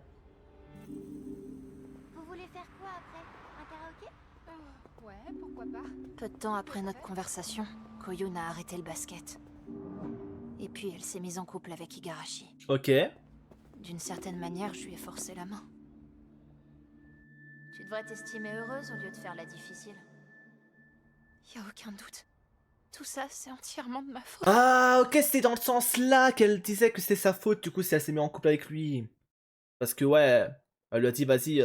Vous voulez faire quoi après? Un karaoké? Ouais, pourquoi pas. Peu de temps après notre conversation, Koyun a arrêté le basket. Et puis elle s'est mise en couple avec Igarashi. Ok. D'une certaine manière, je lui ai forcé la main. Tu devrais t'estimer heureuse au lieu de faire la difficile. Y a aucun doute. Tout ça, c'est entièrement de ma faute. Ah, ok, c'était dans le sens là qu'elle disait que c'était sa faute, du coup, si elle s'est mise en couple avec lui. Parce que, ouais, elle lui a dit, vas-y,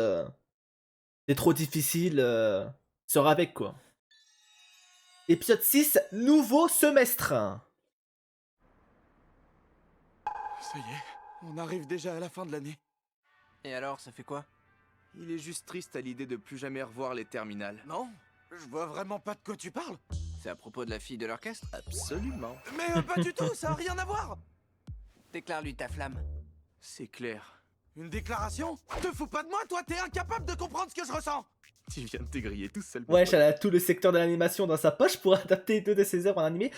c'est trop difficile, sors avec, quoi. Épisode 6, nouveau semestre. Ça y est, on arrive déjà à la fin de l'année. Et alors, ça fait quoi? Il est juste triste à l'idée de plus jamais revoir les terminales. Non, je vois vraiment pas de quoi tu parles. C'est à propos de la fille de l'orchestre? Absolument. Mais pas du tout, ça a rien à voir. Déclare-lui ta flamme. C'est clair. Une déclaration? Te fous pas de moi, toi, t'es incapable de comprendre ce que je ressens. Tu viens de te griller tout seul. Wesh, elle a tout le secteur de l'animation dans sa poche pour adapter 2 de ses œuvres en animé.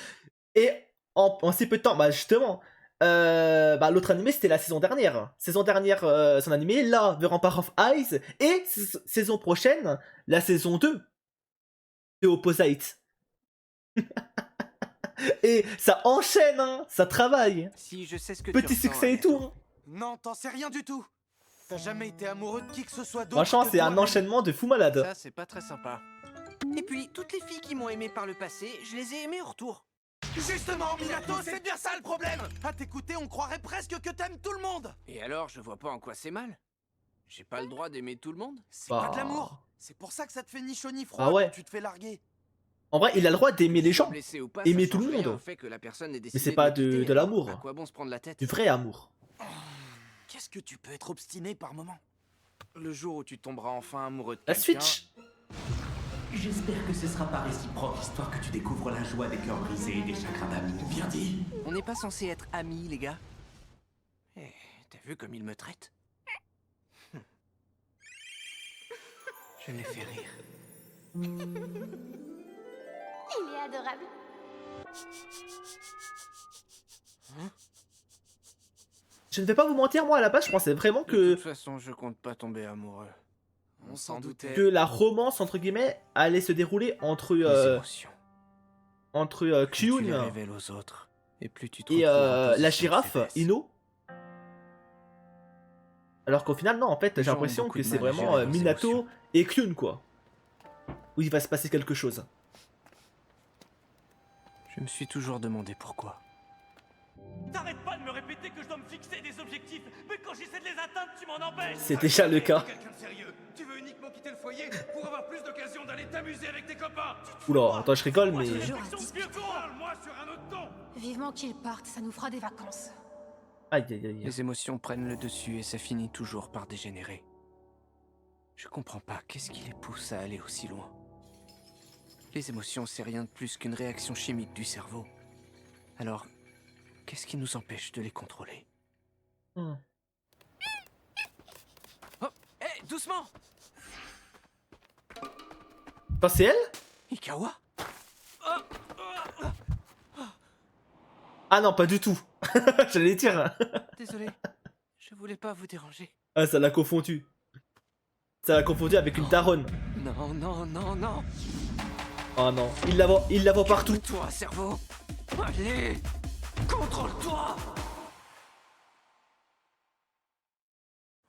Et en si peu de temps, bah justement, bah, l'autre animé c'était la saison dernière. Saison dernière, son animé, là, The Rampart of Eyes. Et saison prochaine, la saison 2 de Opposite. Et ça enchaîne, hein, ça travaille. Si, je sais ce que Petit tu ressens, succès et tout. Hein. Non, t'en sais rien du tout. T'as jamais été amoureux de qui que ce soit d'autre. Franchement, que c'est un toi-même. enchaînement de fou malade. Ça, c'est pas très sympa. Et puis, toutes les filles qui m'ont aimé par le passé, je les ai aimées en retour. Justement, Minato, c'est bien ça le problème. À t'écouter, on croirait presque que t'aimes tout le monde. Et alors, je vois pas en quoi c'est mal. J'ai pas le droit d'aimer tout le monde? C'est pas de l'amour. C'est pour ça que ça te fait ni chaud ni froid Ah ouais. quand tu te fais larguer. En vrai, il a le droit d'aimer les gens. Blessé ou pas, Aimer ça tout le change rien monde. au fait que la personne ait Mais décidé c'est pas me quitter, de alors l'amour. À quoi bon se prendre la tête? Du vrai amour. Qu'est-ce que tu peux être obstiné par moment? Le jour où tu tomberas enfin amoureux de La quelqu'un... Switch. J'espère que ce sera pas réciproque, histoire que tu découvres la joie des cœurs brisés et des chagrins d'amour. Bien dit. On n'est pas censé être amis, les gars. Eh, t'as vu comme il me traite? Je l'ai fait rire. Il est adorable. Je ne vais pas vous mentir, moi à la base, je pensais vraiment De que, toute façon, je compte pas tomber amoureux. On s'en doutait. que la romance, entre guillemets, allait se dérouler entre, Les émotions. entre Plus tu les Kyun révèles aux autres, et plus tu te et retrouves en la position de girafe, faiblesse. Ino. Alors qu'au final, non, en fait, Les j'ai gens ont l'impression beaucoup que de c'est mal à vraiment gérer leurs Minato émotions. et Kyun, quoi. Où il va se passer quelque chose. Je me suis toujours demandé pourquoi. T'arrêtes pas de me répéter que je dois me fixer des objectifs, mais quand j'essaie de les atteindre, tu m'en empêches. C'est déjà le cas. Quelqu'un de sérieux. Tu veux uniquement quitter le foyer pour Oula, attends, je rigole, mais. Toujours à se disputer. Vivement qu'ils partent, ça nous fera des vacances. Aïe aïe aïe. Les émotions prennent le dessus et ça finit toujours par dégénérer. Je comprends pas, qu'est-ce qui les pousse à aller aussi loin? Les émotions, c'est rien de plus qu'une réaction chimique du cerveau. Alors, qu'est-ce qui nous empêche de les contrôler? Hmm. Oh, hé, doucement! Attends, c'est elle? Ikawa? Ah non, pas du tout. J'allais dire. Désolé, je voulais pas vous déranger. Ah, ça l'a confondu. Ça l'a confondu avec une daronne. Non, non, non, non! Oh non, il la voit partout. Toi, cerveau! Allez! Contrôle-toi!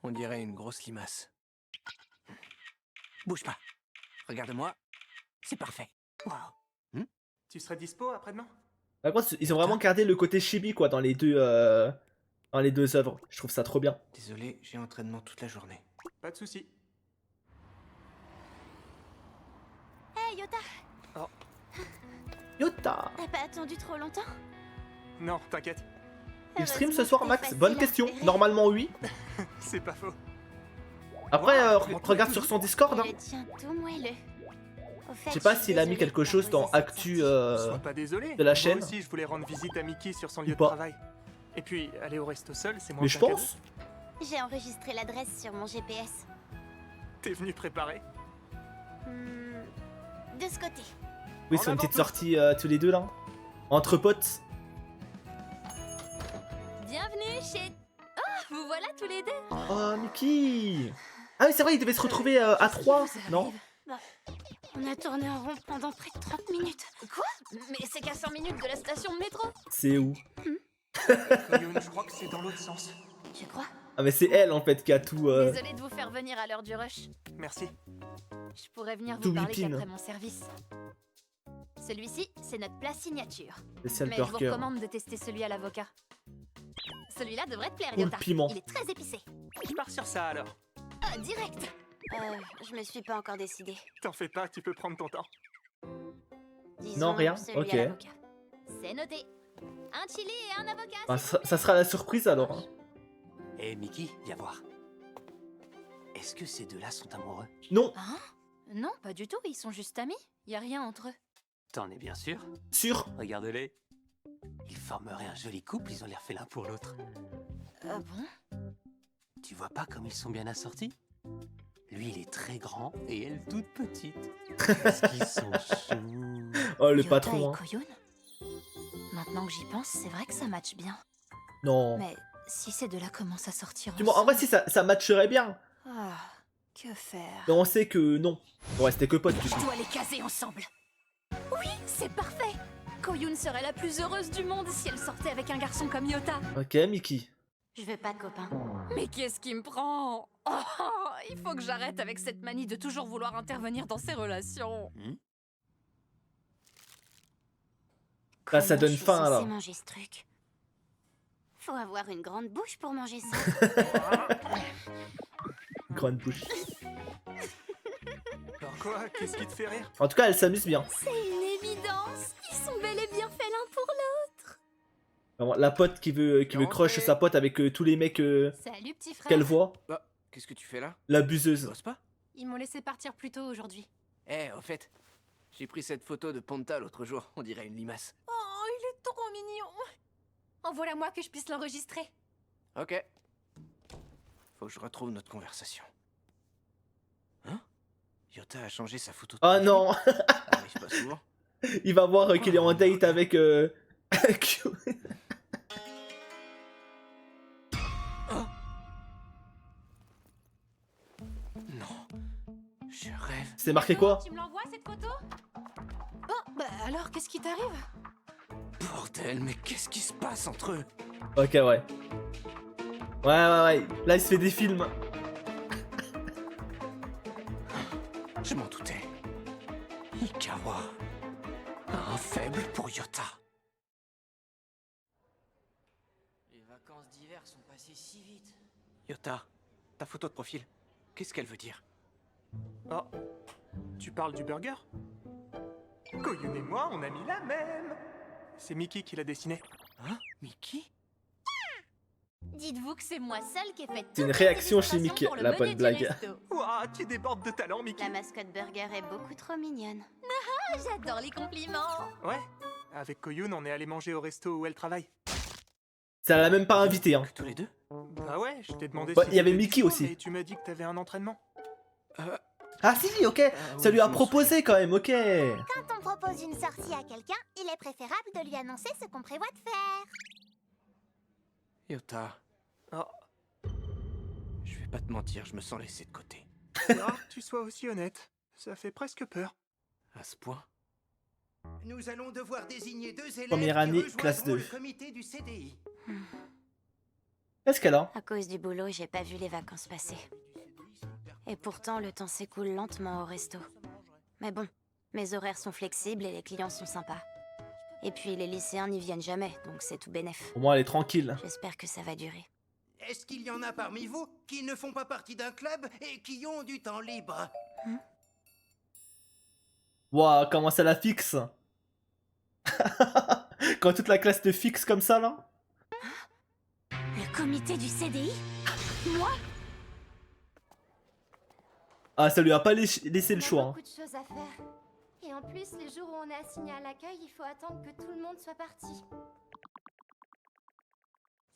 On dirait une grosse limace. Bouge pas. Regarde-moi. C'est parfait. Wow. Tu serais dispo après-demain? Par contre, ils ont vraiment gardé le côté chibi quoi dans les deux œuvres. Je trouve ça trop bien. Désolé, j'ai entraînement toute la journée. Pas de soucis. Hey Yota, Yota. t'as pas attendu trop longtemps? Non, t'inquiète. Il stream ce soir, Max? Bonne question. Normalement, oui. C'est pas faux. Après, regarde sur son Discord. Hein. Le tien tout moelleux. Au fait, Je sais pas suis s'il a mis désolée quelque de chose dans t'imposer cette Actu Sois pas désolé. de la chaîne. Moi aussi, je voulais rendre visite à Mickey sur son Ou lieu de pas. travail. Et puis, aller au resto seul, c'est moins Mais je qu'un pense. sortie. J'ai enregistré l'adresse sur mon GPS. cadeau. T'es venu préparer. De ce côté. Oui, c'est une petite sortie tous les deux là. Entre potes. Bienvenue chez... Oh, vous voilà tous les deux. Oh, Mickey. Ah oui, c'est vrai, ils devaient se retrouver à 3, non? On a tourné en rond pendant près de 30 minutes. Quoi? Mais c'est qu'à 100 minutes de la station de métro. C'est où? Youn, je crois que c'est dans l'autre sens. Tu crois? Ah mais c'est elle en fait qui a tout... Désolée de vous faire venir à l'heure du rush. Merci. Je pourrais venir Tout vous parler whipping. qu'après mon service. Celui-ci, c'est notre plat signature. Spécial Mais je vous burger. recommande de tester celui à l'avocat. Celui-là devrait te plaire, Ou le Yota. piment. Il est très épicé. Je pars sur ça alors. Ah, direct. Je me suis pas encore décidée. T'en fais pas, tu peux prendre ton temps. Disons Non, rien. celui Ok. à l'avocat. C'est noté. Un chili et un avocat. Bah, ça sera la surprise alors. Hein. Hé, Mickey, viens voir. Est-ce que ces deux-là sont amoureux? Non. Hein? Non, pas du tout. Ils sont juste amis. Y a rien entre eux. T'en es bien sûr? Sûr. Regarde-les. Ils formeraient un joli couple, ils ont l'air faits l'un pour l'autre. Ah bon? Tu vois pas comme ils sont bien assortis? Lui, il est très grand et elle toute petite. Qu'est-ce qu'ils sont choux. Oh, le Yota patron. et Hein. Koyun? Maintenant que j'y pense, c'est vrai que ça matche bien. Non. Mais si ces deux-là commencent à sortir Tu vois, en vrai, si ça matcherait bien. Ah, que faire? Mais on sait que non. On restait que potes du Je coup. dois les caser ensemble. Oui, c'est parfait. Koyun serait la plus heureuse du monde si elle sortait avec un garçon comme Yota. Ok, Mickey. Je veux pas de copain. Mais qu'est-ce qui me prend? Oh, il faut que j'arrête avec cette manie de toujours vouloir intervenir dans ces relations. Là, ça Comment donne je suis faim censée alors. manger ce truc. Faut avoir une grande bouche pour manger ça. Grande bouche. Alors quoi? Qu'est-ce qui te fait rire? En tout cas, elle s'amuse bien. C'est une évidence. Ils sont bel et bien faits l'un pour l'autre. Vraiment, la pote qui veut crush sa pote avec tous les mecs Salut petit frère. qu'elle voit. Bah, qu'est-ce que tu fais là? L'abuseuse. Tu bosses pas? Ils m'ont laissé partir plus tôt aujourd'hui. Eh, au fait, j'ai pris cette photo de Ponta l'autre jour, on dirait une limace. Oh, il est trop mignon. Envoie-la-moi que je puisse l'enregistrer. Ok. Faut que je retrouve notre conversation. Hein? Yota a changé sa photo de Oh profil. non. Ça arrive pas souvent. Il va voir qu'il est en date avec... Q. Non. Je rêve. C'est marqué quoi? Tu me l'envoies cette photo? Oh, bah alors qu'est-ce qui t'arrive? Bordel, mais qu'est-ce qui se passe entre eux? Ok, ouais. Ouais. Là, il se fait des films. Je m'en doutais. Ikawa a un faible pour Yota. Les vacances d'hiver sont passées si vite. Yota, ta photo de profil, qu'est-ce qu'elle veut dire? Oh, tu parles du burger? Koyun et moi, on a mis la même. C'est Mickey qui l'a dessiné. Hein? Mickey? Dites-vous que c'est moi seule qui ai fait C'est une toutes les réaction chez illustrations Mickey, pour le la menu bonne du blague. resto. Ouah, tu débordes de talent, Mickey. La mascotte burger est beaucoup trop mignonne. Ah, j'adore les compliments. Ouais. Avec Koyun, on est allé manger au resto où elle travaille. Ça l'a même pas invité, hein. Tous les deux? Bah ouais, je t'ai demandé Bah, si il y avait c'était Mickey chaud, aussi. Et tu m'as dit que t'avais un entraînement. Ah si, ok. Ça oui, lui a je m'en proposé quand même, ok. Quand on propose une sortie à quelqu'un, il est préférable de lui annoncer ce qu'on prévoit de faire. Yota. Oh, Je vais pas te mentir, je me sens laissé de côté. c'est rare que tu sois aussi honnête. Ça fait presque peur. À ce point? Nous allons devoir désigner 2 élèves Première année, qui classe rejoindront 2. le comité du CDI. Qu'est-ce qu'elle a? À cause du boulot, j'ai pas vu les vacances passer. Et pourtant, le temps s'écoule lentement au resto. Mais bon, mes horaires sont flexibles et les clients sont sympas. Et puis, les lycéens n'y viennent jamais, donc c'est tout bénef. Au moins elle est tranquille. J'espère que ça va durer. Est-ce qu'il y en a parmi vous qui ne font pas partie d'un club et qui ont du temps libre? Waouh, comment ça la fixe? Quand toute la classe te fixe comme ça là? Le comité du CDI? Moi? Ah, ça lui a pas laissé le choix, hein. Beaucoup de choses à faire. Et en plus, les jours où on est assigné à l'accueil, il faut attendre que tout le monde soit parti.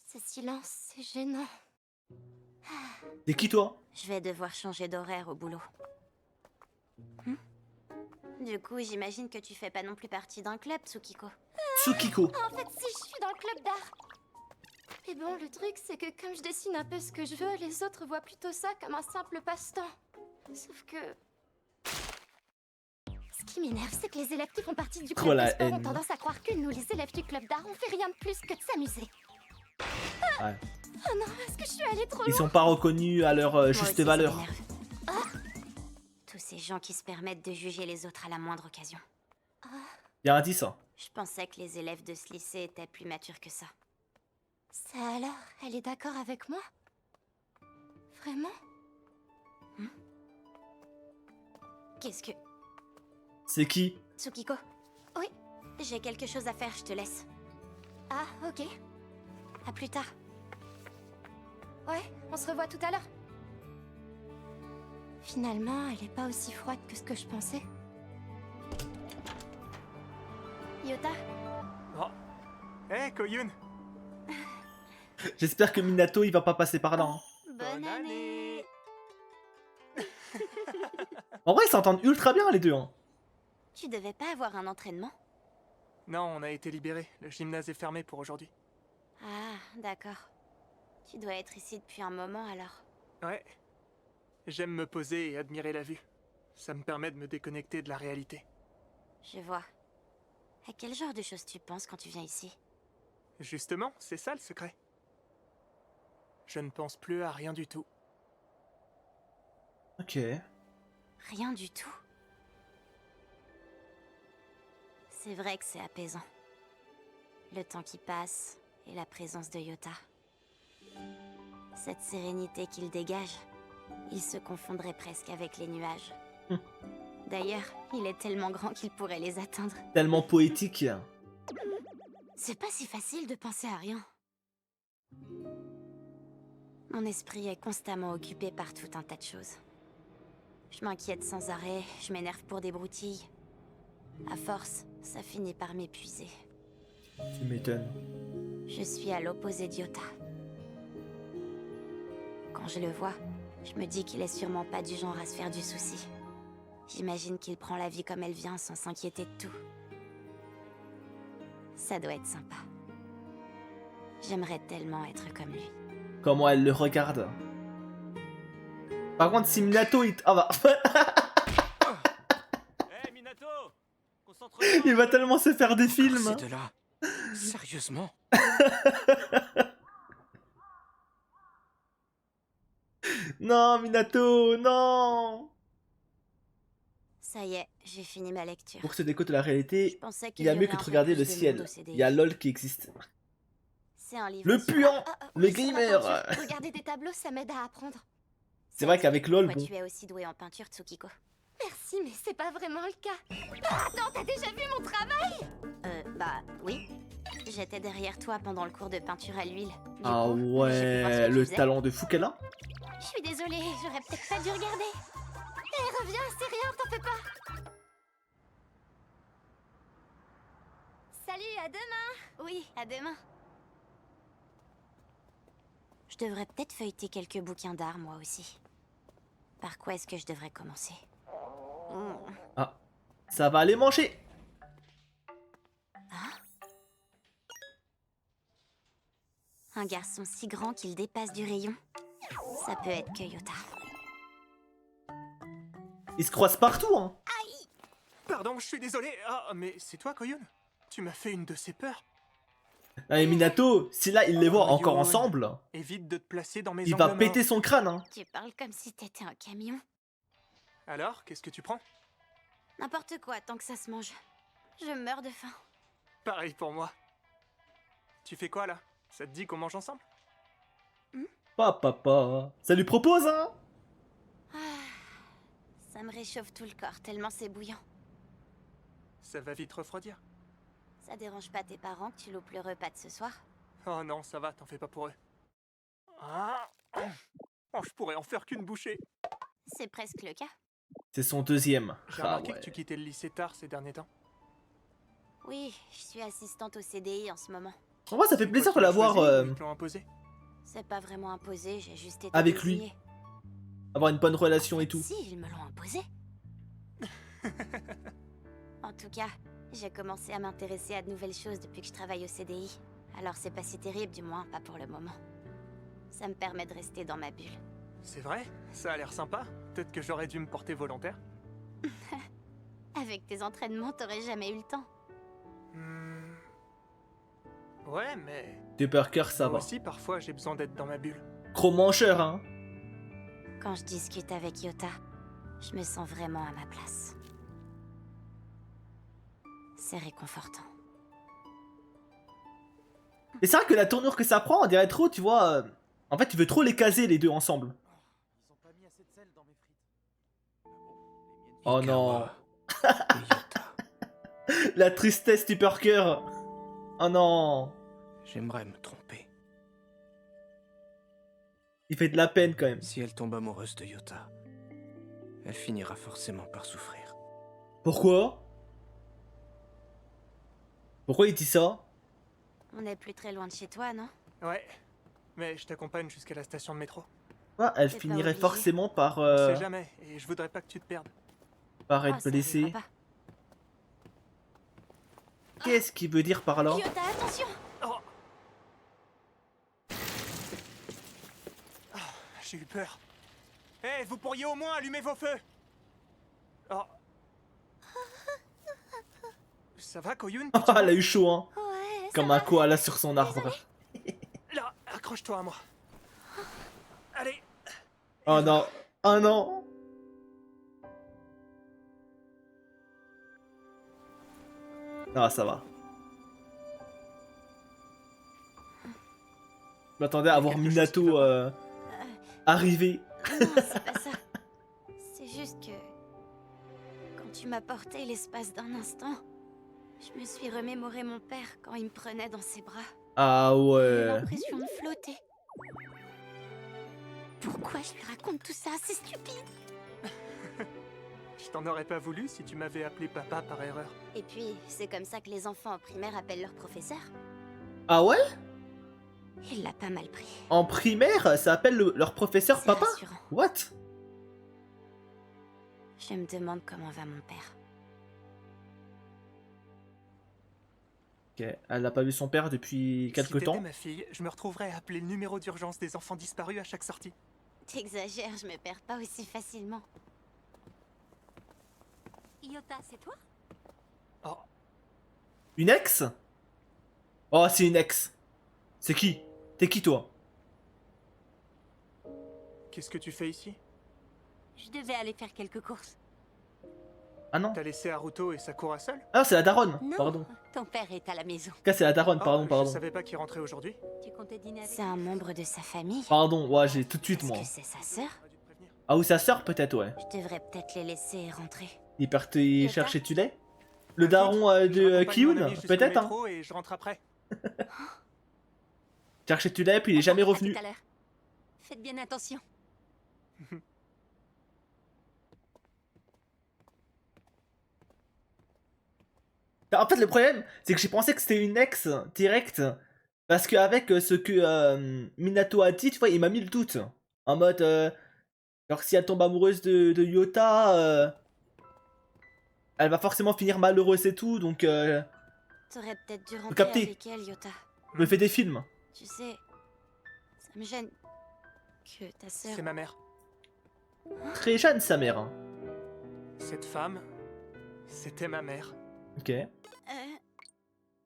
Ce silence, c'est gênant. C'est qui toi? Je vais devoir changer d'horaire au boulot. Du coup, j'imagine que tu fais pas non plus partie d'un club, Tsukiko. Tsukiko. En fait, si, je suis dans le club d'art. Et bon, le truc, c'est que comme je dessine un peu ce que je veux, les autres voient plutôt ça comme un simple passe-temps. Sauf que... Ce qui m'énerve, c'est que les élèves qui font partie du Oh, club la de sport ont haine. tendance à croire que nous, les élèves du club d'art, on fait rien de plus que de s'amuser. Ouais. Oh non, est-ce que je suis allée trop Ils loin? sont pas reconnus à leur Moi juste aussi, ça valeur. m'énerve. Tous ces gens qui se permettent de juger les autres à la moindre occasion. Bien dit ça. Je pensais que les élèves de ce lycée étaient plus matures que ça. Ça alors, elle est d'accord avec moi? Vraiment? Qu'est-ce que... C'est qui? Tsukiko? Oui. J'ai quelque chose à faire, je te laisse. Ah, ok. À plus tard. Ouais, on se revoit tout à l'heure. Finalement, elle est pas aussi froide que ce que je pensais. Yota, Oh. Hé, Koyun. J'espère que Minato il va pas passer par là, hein. bonne année. En vrai ils s'entendent ultra bien les deux, hein. Tu devais pas avoir un entraînement? Non, on a été libérés. Le gymnase est fermé pour aujourd'hui. Ah, d'accord. Tu dois être ici depuis un moment alors. Ouais. J'aime me poser et admirer la vue. Ça me permet de me déconnecter de la réalité. Je vois. À quel genre de choses tu penses quand tu viens ici? Justement, c'est ça le secret. Je ne pense plus à rien du tout. Ok. Rien du tout. C'est vrai que c'est apaisant. Le temps qui passe et la présence de Yota. Cette sérénité qu'il dégage, il se confondrait presque avec les nuages. D'ailleurs, il est tellement grand qu'il pourrait les atteindre. Tellement poétique. C'est pas si facile de penser à rien. Mon esprit est constamment occupé par tout un tas de choses. Je m'inquiète sans arrêt, je m'énerve pour des broutilles. À force, ça finit par m'épuiser. Tu m'étonnes. Je suis à l'opposé d'Yota. Quand je le vois, je me dis qu'il est sûrement pas du genre à se faire du souci. J'imagine qu'il prend la vie comme elle vient sans s'inquiéter de tout. Ça doit être sympa. J'aimerais tellement être comme lui. Comment elle le regarde. Par contre si Minato il... Ah bah... Hé, Minato! il va tellement se faire des films. C'est de là. Sérieusement? Non Minato, non. Ça y est, j'ai fini ma lecture. Pour se décoder de la réalité, pensais il qu'il y a y mieux aurait que de un peu regarder le plus de ciel. monde au CDI. Il y a LOL qui existe. C'est un livre Le sur- puant, le Oui, sur la gamer. peinture. Regarder des tableaux, ça m'aide à apprendre. C'est vrai qu'avec LOL, Pourquoi bon. tu es aussi doué en peinture, Tsukiko? Merci. gentil, mais c'est pas vraiment le cas. Ah, attends, t'as déjà vu mon travail? Bah oui. J'étais derrière toi pendant le cours de peinture à l'huile. Du Ah coup, j'ai pu voir ce ouais, que le tu faisais. talent de fou qu'elle a. Je suis désolée, j'aurais peut-être pas dû regarder. Hé, reviens, c'est rien, t'en fais pas. Salut, à demain. Oui, à demain. Je devrais peut-être feuilleter quelques bouquins d'art, moi aussi. Par quoi est-ce que je devrais commencer? Ah, ça va aller manger. Un garçon si grand qu'il dépasse du rayon. Ça peut être que Yota. Ils se croisent partout, hein. Pardon, je suis désolé. Ah, mais c'est toi, Koyun? Tu m'as fait une de ces peurs. Et Minato, si là il les voit encore Koyun, ensemble, évite de te placer dans mes il va angles péter morts. son crâne, hein. Tu parles comme si t'étais un camion. Alors, qu'est-ce que tu prends? N'importe quoi, tant que ça se mange. Je meurs de faim. Pareil pour moi. Tu fais quoi là? Ça te dit qu'on mange ensemble? Papa, ça lui propose, hein. Ça me réchauffe tout le corps, tellement c'est bouillant. Ça va vite refroidir. Ça dérange pas tes parents que tu loupes le repas de ce soir? Oh non, ça va, t'en fais pas pour eux. Ah. Oh, je pourrais en faire qu'une bouchée. C'est presque le cas. C'est son deuxième. J'ai Ah remarqué ouais. que tu quittais le lycée tard ces derniers temps. Oui, je suis assistante au CDI en ce moment. En vrai, ça fait plaisir de la voir Ils te l'ont imposé. C'est pas vraiment imposé, j'ai juste été avec lui. désignée. Avoir une bonne relation et tout. Si, ils me l'ont imposé. En tout cas, j'ai commencé à m'intéresser à de nouvelles choses depuis que je travaille au CDI. Alors c'est pas si terrible, du moins, pas pour le moment. Ça me permet de rester dans ma bulle. C'est vrai? Ça a l'air sympa. Peut-être que j'aurais dû me porter volontaire. Avec tes entraînements, t'aurais jamais eu le temps. Ouais, mais... Des burgers, ça moi va. aussi, parfois, j'ai besoin d'être dans ma bulle. Gros mancheur, hein. Quand je discute avec Yota, je me sens vraiment à ma place. C'est réconfortant. Et c'est vrai que la tournure que ça prend, on dirait trop, tu vois. En fait, tu veux trop les caser les deux ensemble. Oh non. La tristesse du burger. Oh non. J'aimerais me tromper. Il fait de la peine quand même. Si elle tombe amoureuse de Yota, elle finira forcément par souffrir. Pourquoi? Pourquoi il dit ça? On est plus très loin de chez toi, non? Ouais, mais je t'accompagne jusqu'à la station de métro. Ouais, elle T'es pas finirait obligé. forcément par, On sait jamais, et je voudrais pas que tu te perdes. par Oh, être ça blessé. arrivera pas. Qu'est-ce qu'il veut dire par là? Yota, attention! J'ai eu peur. Eh, vous pourriez au moins allumer vos feux. Oh. Ça va, Koyun? Elle a eu chaud, hein. Ouais, ça Comme va. un koala sur son arbre. Là, accroche-toi à moi. Allez. Oh non. Oh non. Non, ça va. Je m'attendais à voir Minato arriver. Non, c'est pas ça. C'est juste que... Quand tu m'as porté l'espace d'un instant, je me suis remémoré mon père quand il me prenait dans ses bras. Ah J'ai ouais. l'impression de flotter. Pourquoi je lui raconte tout ça? C'est stupide. Je t'en aurais pas voulu si tu m'avais appelé papa par erreur. Et puis, c'est comme ça que les enfants en primaire appellent leur professeur. Ah ouais? Il l'a pas mal pris. En primaire, ça appelle leur professeur C'est papa? rassurant. What? Je me demande comment va mon père. Ok, elle n'a pas vu son père depuis Si quelque t'étais temps. ma fille, je me retrouverais à appeler le numéro d'urgence des enfants disparus à chaque sortie. T'exagères, je me perds pas aussi facilement. Yota, c'est toi? Oh, Une ex? Oh, c'est une ex. C'est qui? T'es qui toi? qu'est-ce que tu fais ici? Je devais aller faire quelques courses. Ah non? T'as laissé Haruto et Sakura seuls? Ah, c'est la daronne. Non, Pardon. ton père est à la maison. En tout cas, c'est la daronne, Oh, pardon, Je pardon. savais pas qu'il rentrait aujourd'hui. Tu comptais dîner avec C'est un membre de sa famille. Pardon, ouais, j'ai tout de suite Est-ce moi. que c'est sa sœur? Ah, ou sa sœur peut-être, ouais. Je devrais peut-être les laisser rentrer. Il partait chercher Tulay. Le T'inquiète, daron je de raccompagne mon Kiyun, ami jusqu'au peut-être, hein. métro et je rentre après. Chercher Tulay, puis il est jamais revenu. À tout à l'heure. Faites bien attention. En fait, le problème, c'est que j'ai pensé que c'était une ex direct. Parce qu'avec ce que Minato a dit, tu vois, il m'a mis le doute. En mode, genre, si elle tombe amoureuse de Yota, elle va forcément finir malheureuse et tout, donc T'aurais peut-être dû rentrer capter. avec elle, Yota. je me fais des films. Tu sais, ça me gêne que ta sœur... C'est ma mère. Très jeune, sa mère. Hein. Cette femme, c'était ma mère. Ok.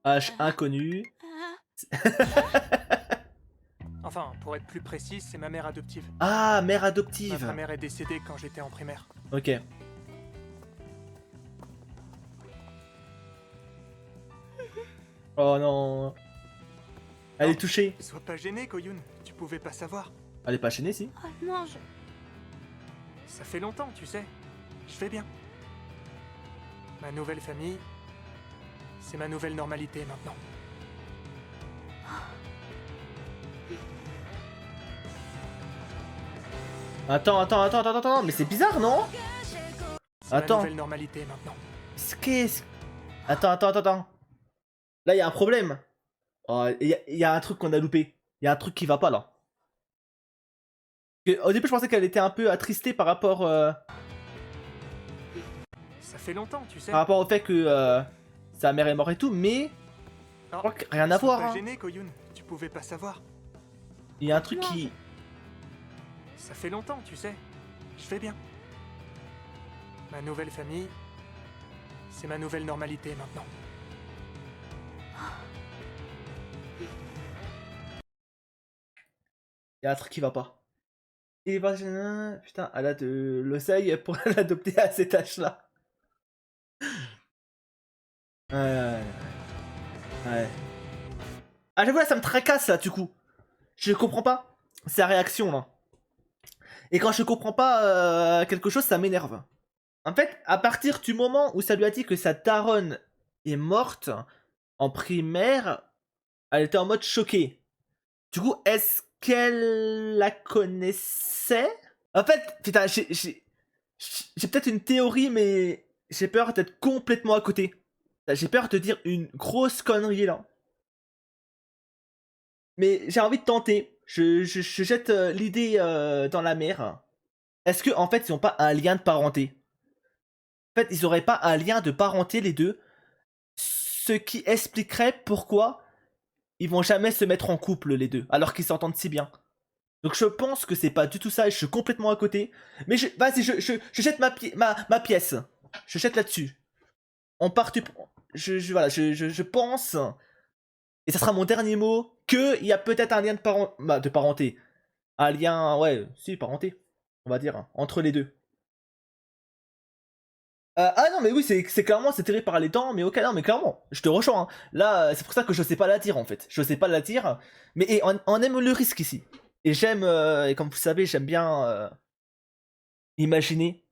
Âge inconnu. Enfin, pour être plus précis, c'est ma mère adoptive. Ah, mère Ma adoptive. mère est décédée quand j'étais en primaire. Ok. Oh non. Elle est touchée. Sois pas gêné, Koyun. Tu pouvais pas savoir. Elle est pas gênée, si. Oh non, je... Ça fait longtemps, tu sais. Je vais bien. Ma nouvelle famille, c'est ma nouvelle normalité maintenant. Attends, mais c'est bizarre, non? C'est ma Attends. nouvelle normalité maintenant. Qu'est-ce... Attends. Là, il y a un problème. Oh, il y a un truc qu'on a loupé. Il y a un truc qui va pas, là. Au début, je pensais qu'elle était un peu attristée par rapport... Ça fait longtemps, tu sais. par rapport au fait que sa mère est morte et tout, mais... Je crois que rien à Sois voir, pas hein. gêné, Koyun. Tu pouvais pas savoir. Il y a un truc qui... Ça fait longtemps, tu sais. Je vais bien. Ma nouvelle famille, c'est ma nouvelle normalité maintenant. Il y a un truc qui va pas. Et bah, putain, elle a de l'oseille pour l'adopter à cet âge-là. Ouais. Ah, j'avoue, là, ça me tracasse, là, du coup. Je comprends pas sa réaction, là. Et quand je comprends pas quelque chose, ça m'énerve. En fait, à partir du moment où ça lui a dit que sa daronne est morte en primaire, elle était en mode choquée. Du coup, est-ce qu'elle la connaissait? En fait, putain, j'ai peut-être une théorie, mais j'ai peur d'être complètement à côté. J'ai peur de dire une grosse connerie, là. Mais j'ai envie de tenter. Je jette l'idée dans la mer. Est-ce que en fait ils n'ont pas un lien de parenté? En fait, ils n'auraient pas un lien de parenté les deux. Ce qui expliquerait pourquoi ils vont jamais se mettre en couple les deux, alors qu'ils s'entendent si bien. Donc je pense que c'est pas du tout ça et je suis complètement à côté. Mais vas-y, je jette ma pièce. Je jette là-dessus. On part du... voilà, je pense... Et ça sera mon dernier mot, qu'il y a peut-être un lien de parenté. Un lien, ouais, si, parenté, on va dire, entre les deux. Ah non, mais oui, c'est clairement, c'est tiré par les temps, mais ok, non, mais clairement, je te rejoins. Hein. Là, c'est pour ça que je sais pas la dire, en fait. Je sais pas la dire, mais on aime le risque ici. Et j'aime, et comme vous savez, j'aime bien imaginer